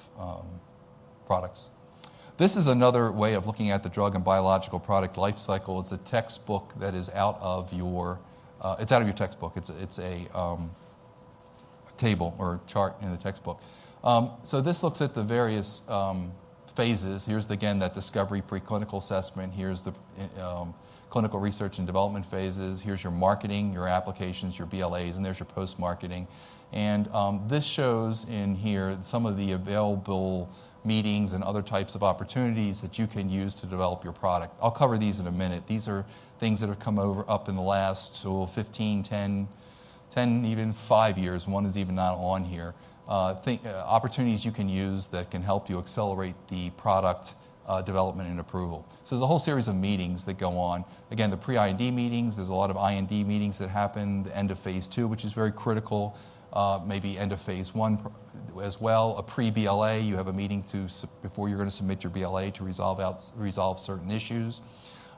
products. This is another way of looking at the drug and biological product life cycle. It's a textbook that is out of your, textbook. It's a table or chart in the textbook. So this looks at the various phases. Here's, again, that discovery preclinical assessment. Here's the clinical research and development phases. Here's your marketing, your applications, your BLAs, and there's your post-marketing. And this shows in here some of the available meetings and other types of opportunities that you can use to develop your product. I'll cover these in a minute. These are things that have come up in the last 15, 10, even 5 years. One is even not on here. Opportunities you can use that can help you accelerate the product development and approval. So there's a whole series of meetings that go on. Again, the pre-IND meetings, there's a lot of IND meetings that happen, the end of phase 2, which is very critical, maybe end of phase 1 as well. A pre-BLA, you have a meeting before you're going to submit your BLA to resolve certain issues.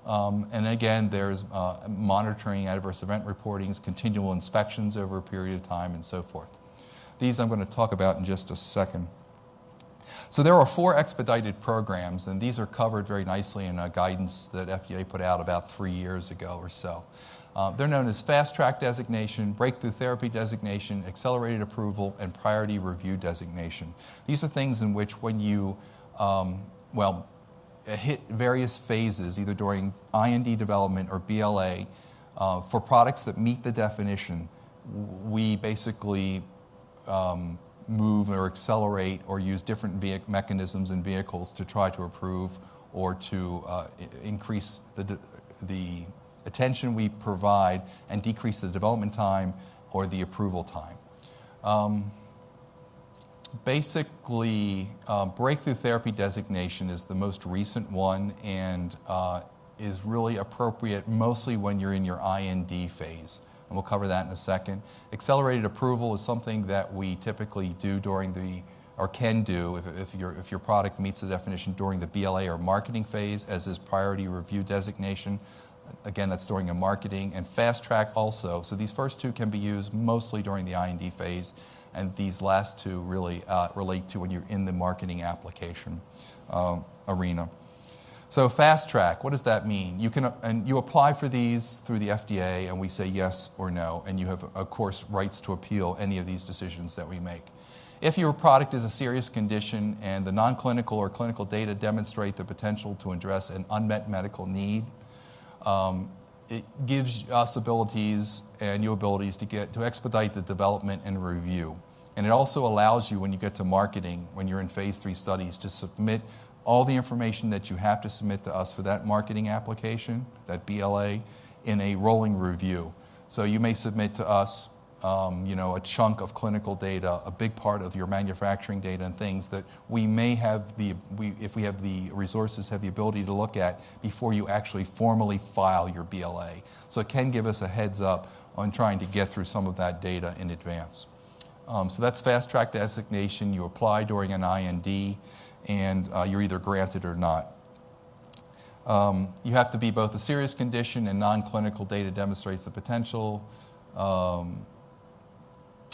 And again, there's monitoring, adverse event reportings, continual inspections over a period of time, and so forth. These I'm going to talk about in just a second. So there are 4 expedited programs, and these are covered very nicely in a guidance that FDA put out about 3 years ago or so. They're known as Fast Track Designation, Breakthrough Therapy Designation, Accelerated Approval, and Priority Review Designation. These are things in which when you, hit various phases, either during IND development or BLA, for products that meet the definition, we basically move or accelerate or use different mechanisms and vehicles to try to approve or to increase the attention we provide and decrease the development time or the approval time. Basically, breakthrough therapy designation is the most recent one and is really appropriate mostly when you're in your IND phase. And we'll cover that in a second. Accelerated approval is something that we typically do during or can do if your product meets the definition during the BLA or marketing phase, as is priority review designation. Again, that's during a marketing, and fast track also. So these first two can be used mostly during the IND phase, and these last two really relate to when you're in the marketing application arena. So fast track, what does that mean? You apply for these through the FDA, and we say yes or no, and you have, of course, rights to appeal any of these decisions that we make. If your product is a serious condition and the non-clinical or clinical data demonstrate the potential to address an unmet medical need, it gives us abilities and you abilities to expedite the development and review. And it also allows you, when you get to marketing, when you're in phase 3 studies, to submit all the information that you have to submit to us for that marketing application, that BLA, in a rolling review. So you may submit to us a chunk of clinical data, a big part of your manufacturing data, and things that we may have if we have the resources, have the ability to look at before you actually formally file your BLA. So it can give us a heads up on trying to get through some of that data in advance. So that's fast track designation. You apply during an IND, and you're either granted or not. You have to be both a serious condition and non-clinical data demonstrates the potential.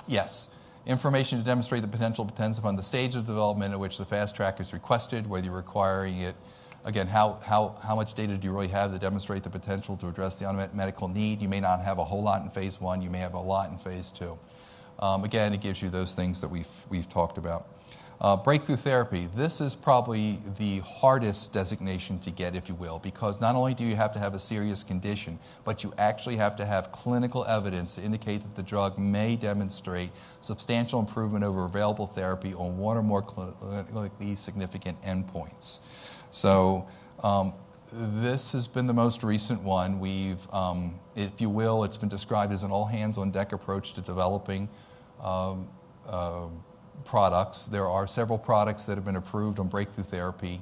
Yes, information to demonstrate the potential depends upon the stage of development at which the fast track is requested, whether you're requiring it. Again, how much data do you really have to demonstrate the potential to address the unmet medical need? You may not have a whole lot in phase 1. You may have a lot in phase 2. Again, it gives you those things that we've talked about. Breakthrough therapy. This is probably the hardest designation to get, if you will, because not only do you have to have a serious condition, but you actually have to have clinical evidence to indicate that the drug may demonstrate substantial improvement over available therapy on one or more clinically significant endpoints. So this has been the most recent one. We've, if you will, it's been described as an all-hands-on-deck approach to developing products. There are several products that have been approved on breakthrough therapy.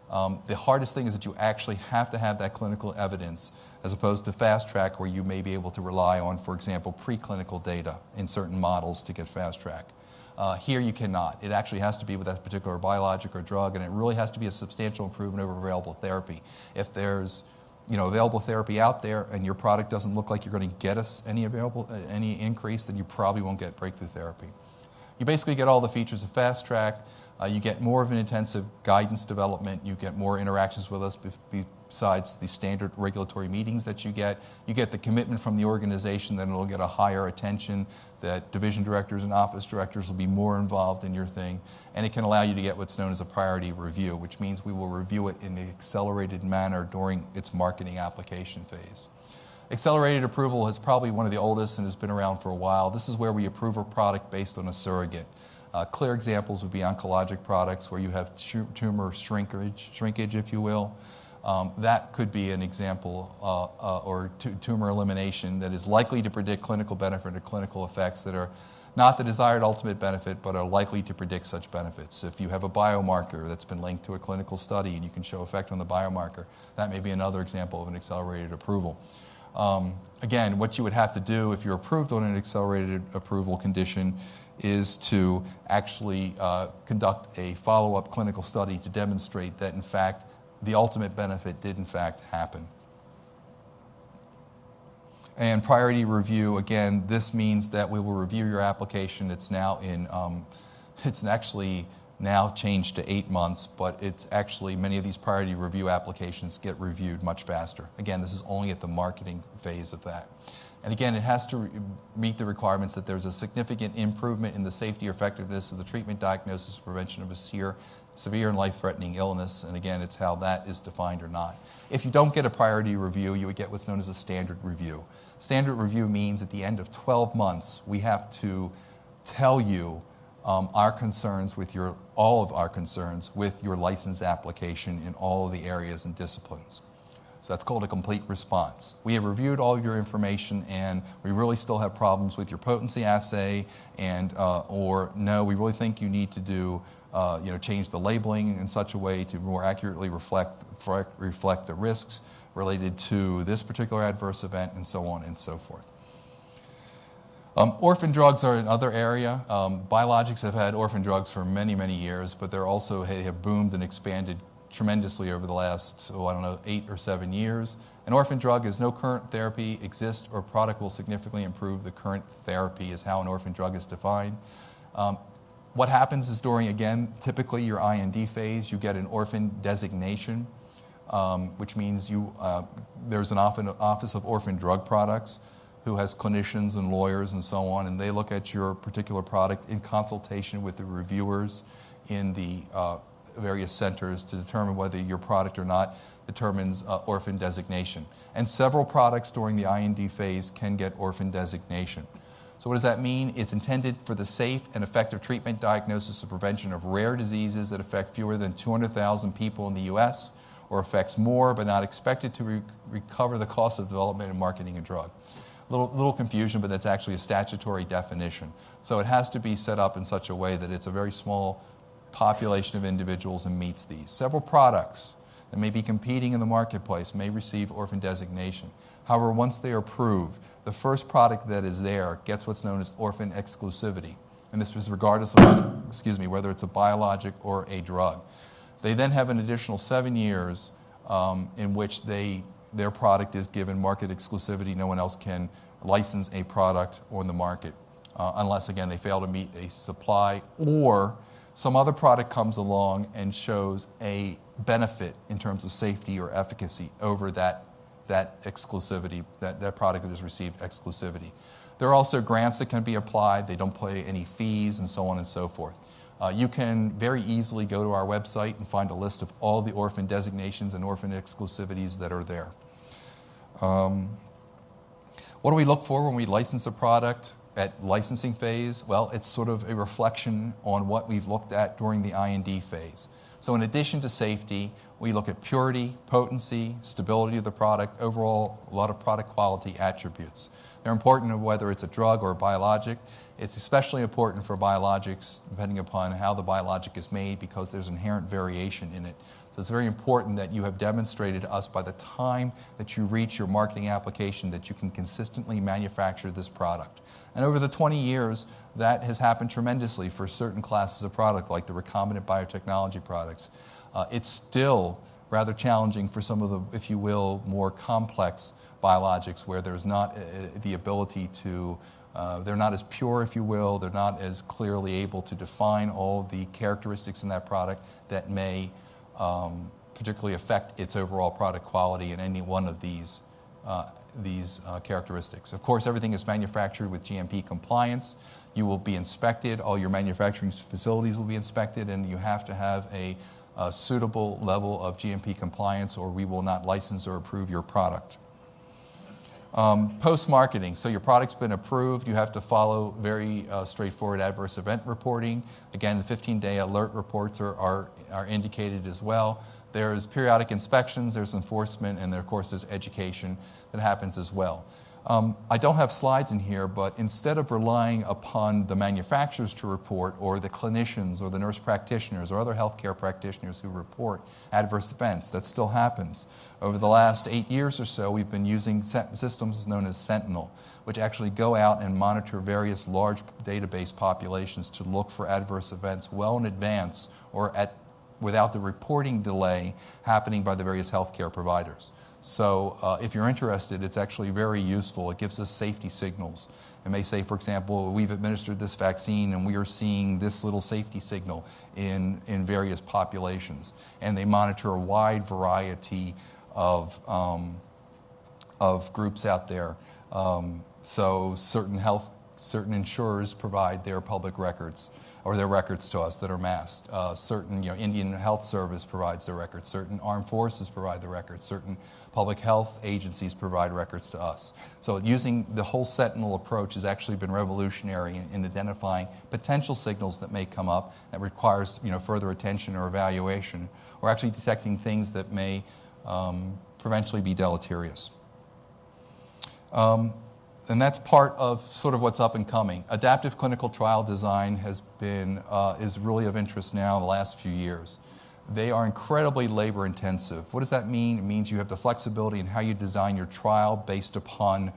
The hardest thing is that you actually have to have that clinical evidence, as opposed to fast track, where you may be able to rely on, for example, preclinical data in certain models to get fast track. Here you cannot. It actually has to be with that particular biologic or drug, and it really has to be a substantial improvement over available therapy. If there's available therapy out there and your product doesn't look like you're going to get us any increase, then you probably won't get breakthrough therapy. You basically get all the features of fast track. You get more of an intensive guidance development. You get more interactions with us besides the standard regulatory meetings that you get. You get the commitment from the organization that it'll get a higher attention, that division directors and office directors will be more involved in your thing. And it can allow you to get what's known as a priority review, which means we will review it in an accelerated manner during its marketing application phase. Accelerated approval is probably one of the oldest and has been around for a while. This is where we approve a product based on a surrogate. Clear examples would be oncologic products where you have tumor shrinkage, if you will. That could be an example, or tumor elimination that is likely to predict clinical benefit or clinical effects that are not the desired ultimate benefit, but are likely to predict such benefits. If you have a biomarker that's been linked to a clinical study and you can show effect on the biomarker, that may be another example of an accelerated approval. Again, what you would have to do if you're approved on an accelerated approval condition is to actually conduct a follow-up clinical study to demonstrate that, in fact, the ultimate benefit did, in fact, happen. And priority review, again, this means that we will review your application. It's now it's actually now changed to 8 months, but it's actually, many of these priority review applications get reviewed much faster. Again, this is only at the marketing phase of that. And again, it has to meet the requirements that there's a significant improvement in the safety or effectiveness of the treatment, diagnosis, prevention of a severe and life-threatening illness. And again, it's how that is defined or not. If you don't get a priority review, you would get what's known as a standard review. Standard review means at the end of 12 months, we have to tell you our concerns with all of our concerns with your license application in all of the areas and disciplines. So that's called a complete response. We have reviewed all of your information, and we really still have problems with your potency assay, and or no, we really think you need to do change the labeling in such a way to more accurately reflect the risks related to this particular adverse event, and so on and so forth. Orphan drugs are another area. Biologics have had orphan drugs for many, many years, but they have boomed and expanded tremendously over the last, 8 or 7 years. An orphan drug is no current therapy exists or product will significantly improve the current therapy is how an orphan drug is defined. What happens is during, again, typically your IND phase, you get an orphan designation, which means there's an Office of Orphan Drug Products who has clinicians and lawyers and so on, and they look at your particular product in consultation with the reviewers in the various centers to determine whether your product or not determines orphan designation. And several products during the IND phase can get orphan designation. So what does that mean? It's intended for the safe and effective treatment, diagnosis, and prevention of rare diseases that affect fewer than 200,000 people in the U.S. or affects more but not expected to recover the cost of development and marketing a drug. Little confusion, but that's actually a statutory definition. So it has to be set up in such a way that it's a very small population of individuals and meets these. Several products that may be competing in the marketplace may receive orphan designation. However, once they are approved, the first product that is there gets what's known as orphan exclusivity. And this is regardless of whether it's a biologic or a drug. They then have an additional 7 years in which their product is given market exclusivity. No one else can license a product on the market unless, again, they fail to meet a supply or some other product comes along and shows a benefit in terms of safety or efficacy over that exclusivity, that product that has received exclusivity. There are also grants that can be applied. They don't pay any fees and so on and so forth. You can very easily go to our website and find a list of all the orphan designations and orphan exclusivities that are there. What do we look for when we license a product at licensing phase? Well, it's sort of a reflection on what we've looked at during the IND phase. So in addition to safety, we look at purity, potency, stability of the product, overall a lot of product quality attributes. They're important whether it's a drug or a biologic. It's especially important for biologics depending upon how the biologic is made because there's inherent variation in it. So it's very important that you have demonstrated to us by the time that you reach your marketing application that you can consistently manufacture this product. And over the 20 years, that has happened tremendously for certain classes of product like the recombinant biotechnology products. It's still rather challenging for some of the, if you will, more complex biologics where there's not the ability to, they're not as pure, if you will, they're not as clearly able to define all the characteristics in that product that may particularly affect its overall product quality in any one of these characteristics. Of course, everything is manufactured with GMP compliance. You will be inspected, all your manufacturing facilities will be inspected, and you have to have a suitable level of GMP compliance or we will not license or approve your product. Post-marketing, so your product's been approved, you have to follow very straightforward adverse event reporting. Again, the 15-day alert reports are indicated as well. There's periodic inspections, there's enforcement, and of course there's education that happens as well. I don't have slides in here, but instead of relying upon the manufacturers to report or the clinicians or the nurse practitioners or other healthcare practitioners who report adverse events, that still happens. Over the last 8 years or so, we've been using systems known as Sentinel, which actually go out and monitor various large database populations to look for adverse events well in advance or without the reporting delay happening by the various healthcare providers. So if you're interested, it's actually very useful. It gives us safety signals. It may say, for example, we've administered this vaccine and we are seeing this little safety signal in various populations. And they monitor a wide variety of groups out there. So certain insurers provide their public records or their records to us that are masked. Certain, Indian Health Service provides their records. Certain armed forces provide the records. Certain public health agencies provide records to us. So using the whole Sentinel approach has actually been revolutionary in identifying potential signals that may come up that requires, further attention or evaluation, or actually detecting things that may eventually be deleterious. And that's part of sort of what's up and coming. Adaptive clinical trial design is really of interest now in the last few years. They are incredibly labor intensive. What does that mean? It means you have the flexibility in how you design your trial based upon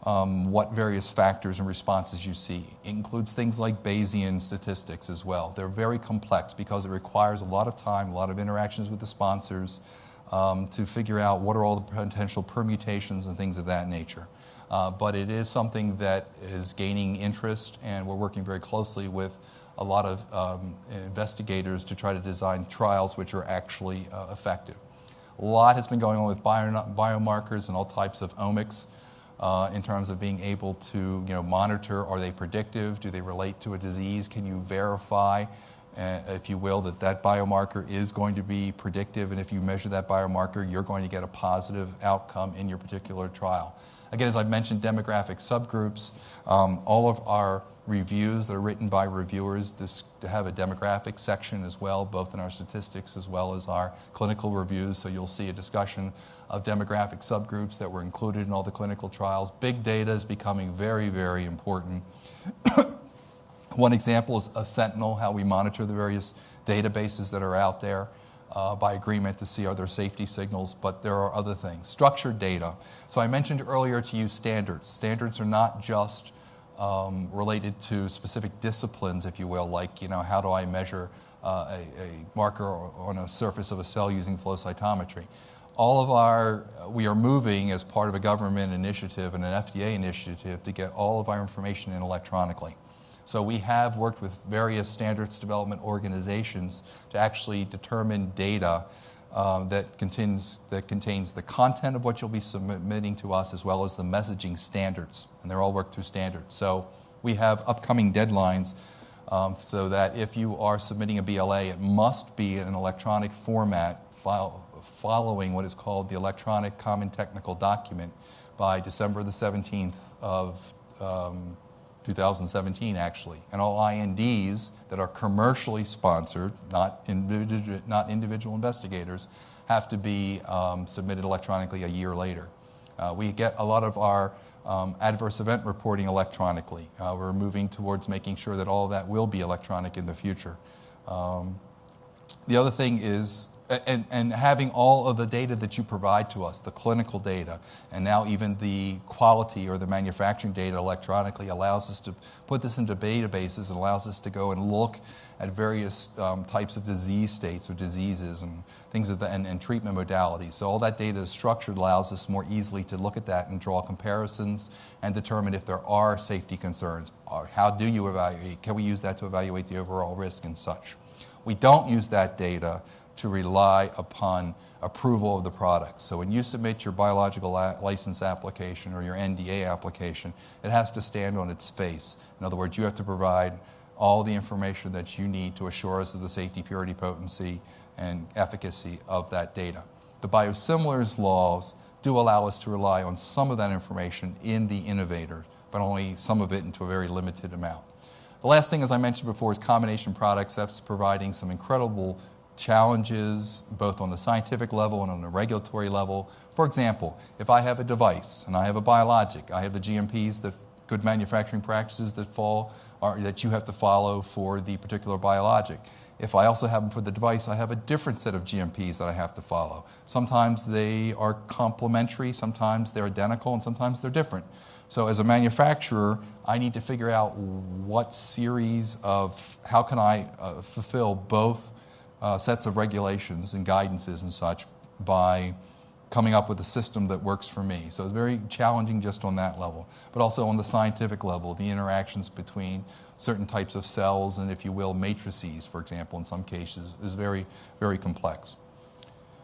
what various factors and responses you see. It includes things like Bayesian statistics as well. They're very complex because it requires a lot of time, a lot of interactions with the sponsors to figure out what are all the potential permutations and things of that nature. But it is something that is gaining interest, and we're working very closely with a lot of investigators to try to design trials which are actually effective. A lot has been going on with biomarkers and all types of omics in terms of being able to monitor, are they predictive, do they relate to a disease, can you verify, if you will, that biomarker is going to be predictive, and if you measure that biomarker, you're going to get a positive outcome in your particular trial. Again, as I've mentioned, demographic subgroups, all of our reviews that are written by reviewers to have a demographic section as well, both in our statistics as well as our clinical reviews. So you'll see a discussion of demographic subgroups that were included in all the clinical trials. Big data is becoming very, very important. One example is a Sentinel, how we monitor the various databases that are out there by agreement to see are there safety signals, but there are other things. Structured data. So I mentioned earlier to use standards. Standards are not just related to specific disciplines, if you will, like how do I measure a marker on a surface of a cell using flow cytometry. We are moving as part of a government initiative and an FDA initiative to get all of our information in electronically. So we have worked with various standards development organizations to actually determine data that contains the content of what you'll be submitting to us, as well as the messaging standards, and they're all worked through standards. So we have upcoming deadlines so that if you are submitting a BLA, it must be in an electronic format following what is called the Electronic Common Technical Document by December the 17th of 2017, actually. And all INDs that are commercially sponsored, not individual investigators, have to be submitted electronically a year later. We get a lot of our adverse event reporting electronically. We're moving towards making sure that all of that will be electronic in the future. The other thing is, and having all of the data that you provide to us, the clinical data, and now even the quality or the manufacturing data electronically allows us to put this into databases and allows us to go and look at various types of disease states or diseases and things of that, and treatment modalities. So all that data is structured, allows us more easily to look at that and draw comparisons and determine if there are safety concerns, or how do you evaluate, can we use that to evaluate the overall risk and such. We don't use that data to rely upon approval of the product. So when you submit your biological license application or your NDA application, it has to stand on its face. In other words, you have to provide all the information that you need to assure us of the safety, purity, potency, and efficacy of that data. The biosimilars laws do allow us to rely on some of that information in the innovator, but only some of it into a very limited amount. The last thing, as I mentioned before, is combination products. That's providing some incredible challenges both on the scientific level and on the regulatory level. For example, if I have a device and I have a biologic, I have the GMPs, the good manufacturing practices that you have to follow for the particular biologic. If I also have them for the device, I have a different set of GMPs that I have to follow. Sometimes they are complementary, sometimes they're identical, and sometimes they're different. So as a manufacturer, I need to figure out what series of, how can I fulfill both sets of regulations and guidances and such by coming up with a system that works for me. So it's very challenging just on that level, but also on the scientific level, the interactions between certain types of cells and, if you will, matrices, for example, in some cases, is very, very complex.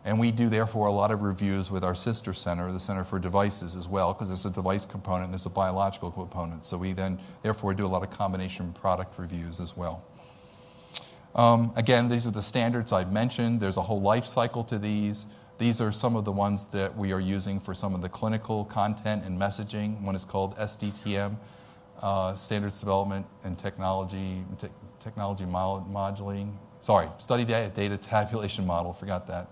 And we do, therefore, a lot of reviews with our sister center, the Center for Devices, as well, because there's a device component and there's a biological component. So we then, therefore, do a lot of combination product reviews as well. Again, these are the standards I've mentioned. There's a whole life cycle to these. These are some of the ones that we are using for some of the clinical content and messaging. One is called SDTM, Standards Development and Technology Modeling. Sorry, Study Data Tabulation Model, forgot that.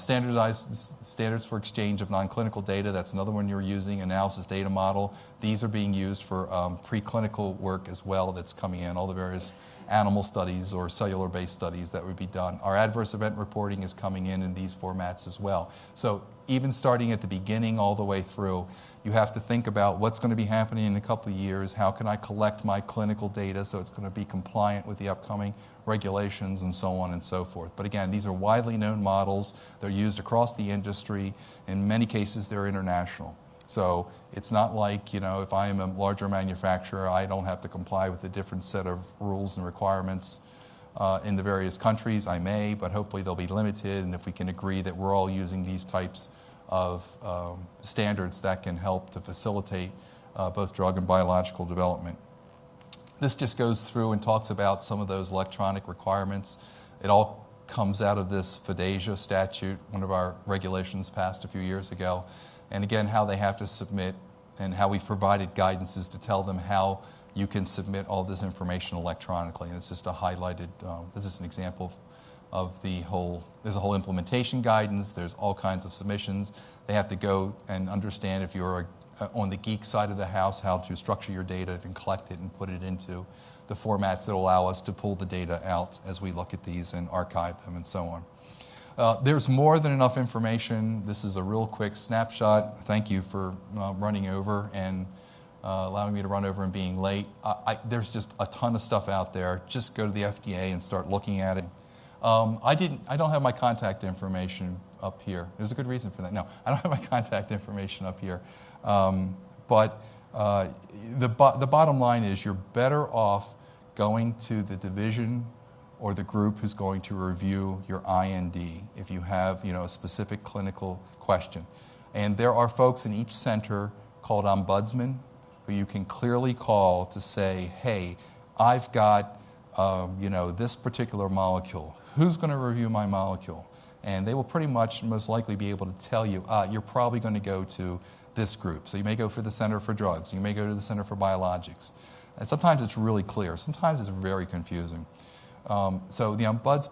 Standardized standards for exchange of non-clinical data, that's another one you're using. Analysis data model. These are being used for preclinical work as well that's coming in, all the various animal studies or cellular-based studies that would be done. Our adverse event reporting is coming in these formats as well. So even starting at the beginning all the way through, you have to think about what's going to be happening in a couple of years, how can I collect my clinical data so it's going to be compliant with the upcoming regulations and so on and so forth. But again, these are widely known models. They're used across the industry. In many cases, they're international. So it's not like, if I am a larger manufacturer, I don't have to comply with a different set of rules and requirements in the various countries. I may, but hopefully they'll be limited. And if we can agree that we're all using these types of standards, that can help to facilitate both drug and biological development. This just goes through and talks about some of those electronic requirements. It all comes out of this FDASIA statute, one of our regulations passed a few years ago. And again, how they have to submit and how we've provided guidances to tell them how you can submit all this information electronically. And it's just a highlighted, this is an example of there's a whole implementation guidance, there's all kinds of submissions. They have to go and understand, if you're on the geek side of the house, how to structure your data and collect it and put it into the formats that allow us to pull the data out as we look at these and archive them and so on. There's more than enough information. This is a real quick snapshot. Thank you for running over and allowing me to run over and being late. There's just a ton of stuff out there. Just go to the FDA and start looking at it. I don't have my contact information up here. There's a good reason for that. No, I don't have my contact information up here. But the bottom line is you're better off going to the division or the group who's going to review your IND if you have a specific clinical question. And there are folks in each center called ombudsmen who you can clearly call to say, hey, I've got this particular molecule. Who's going to review my molecule? And they will pretty much most likely be able to tell you, you're probably going to go to this group. So you may go for the Center for Drugs. You may go to the Center for Biologics. And sometimes it's really clear. Sometimes it's very confusing. So the ombuds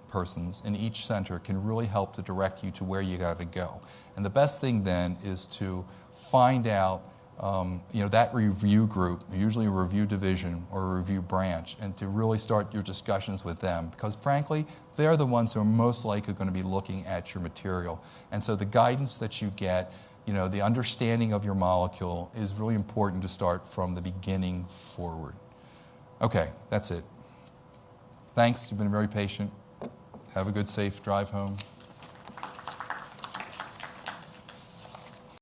persons in each center can really help to direct you to where you got to go. And the best thing then is to find out that review group, usually a review division or a review branch, and to really start your discussions with them. Because frankly, they're the ones who are most likely going to be looking at your material. And so the guidance that you get, the understanding of your molecule is really important to start from the beginning forward. Okay, that's it. Thanks, you've been very patient. Have a good, safe drive home.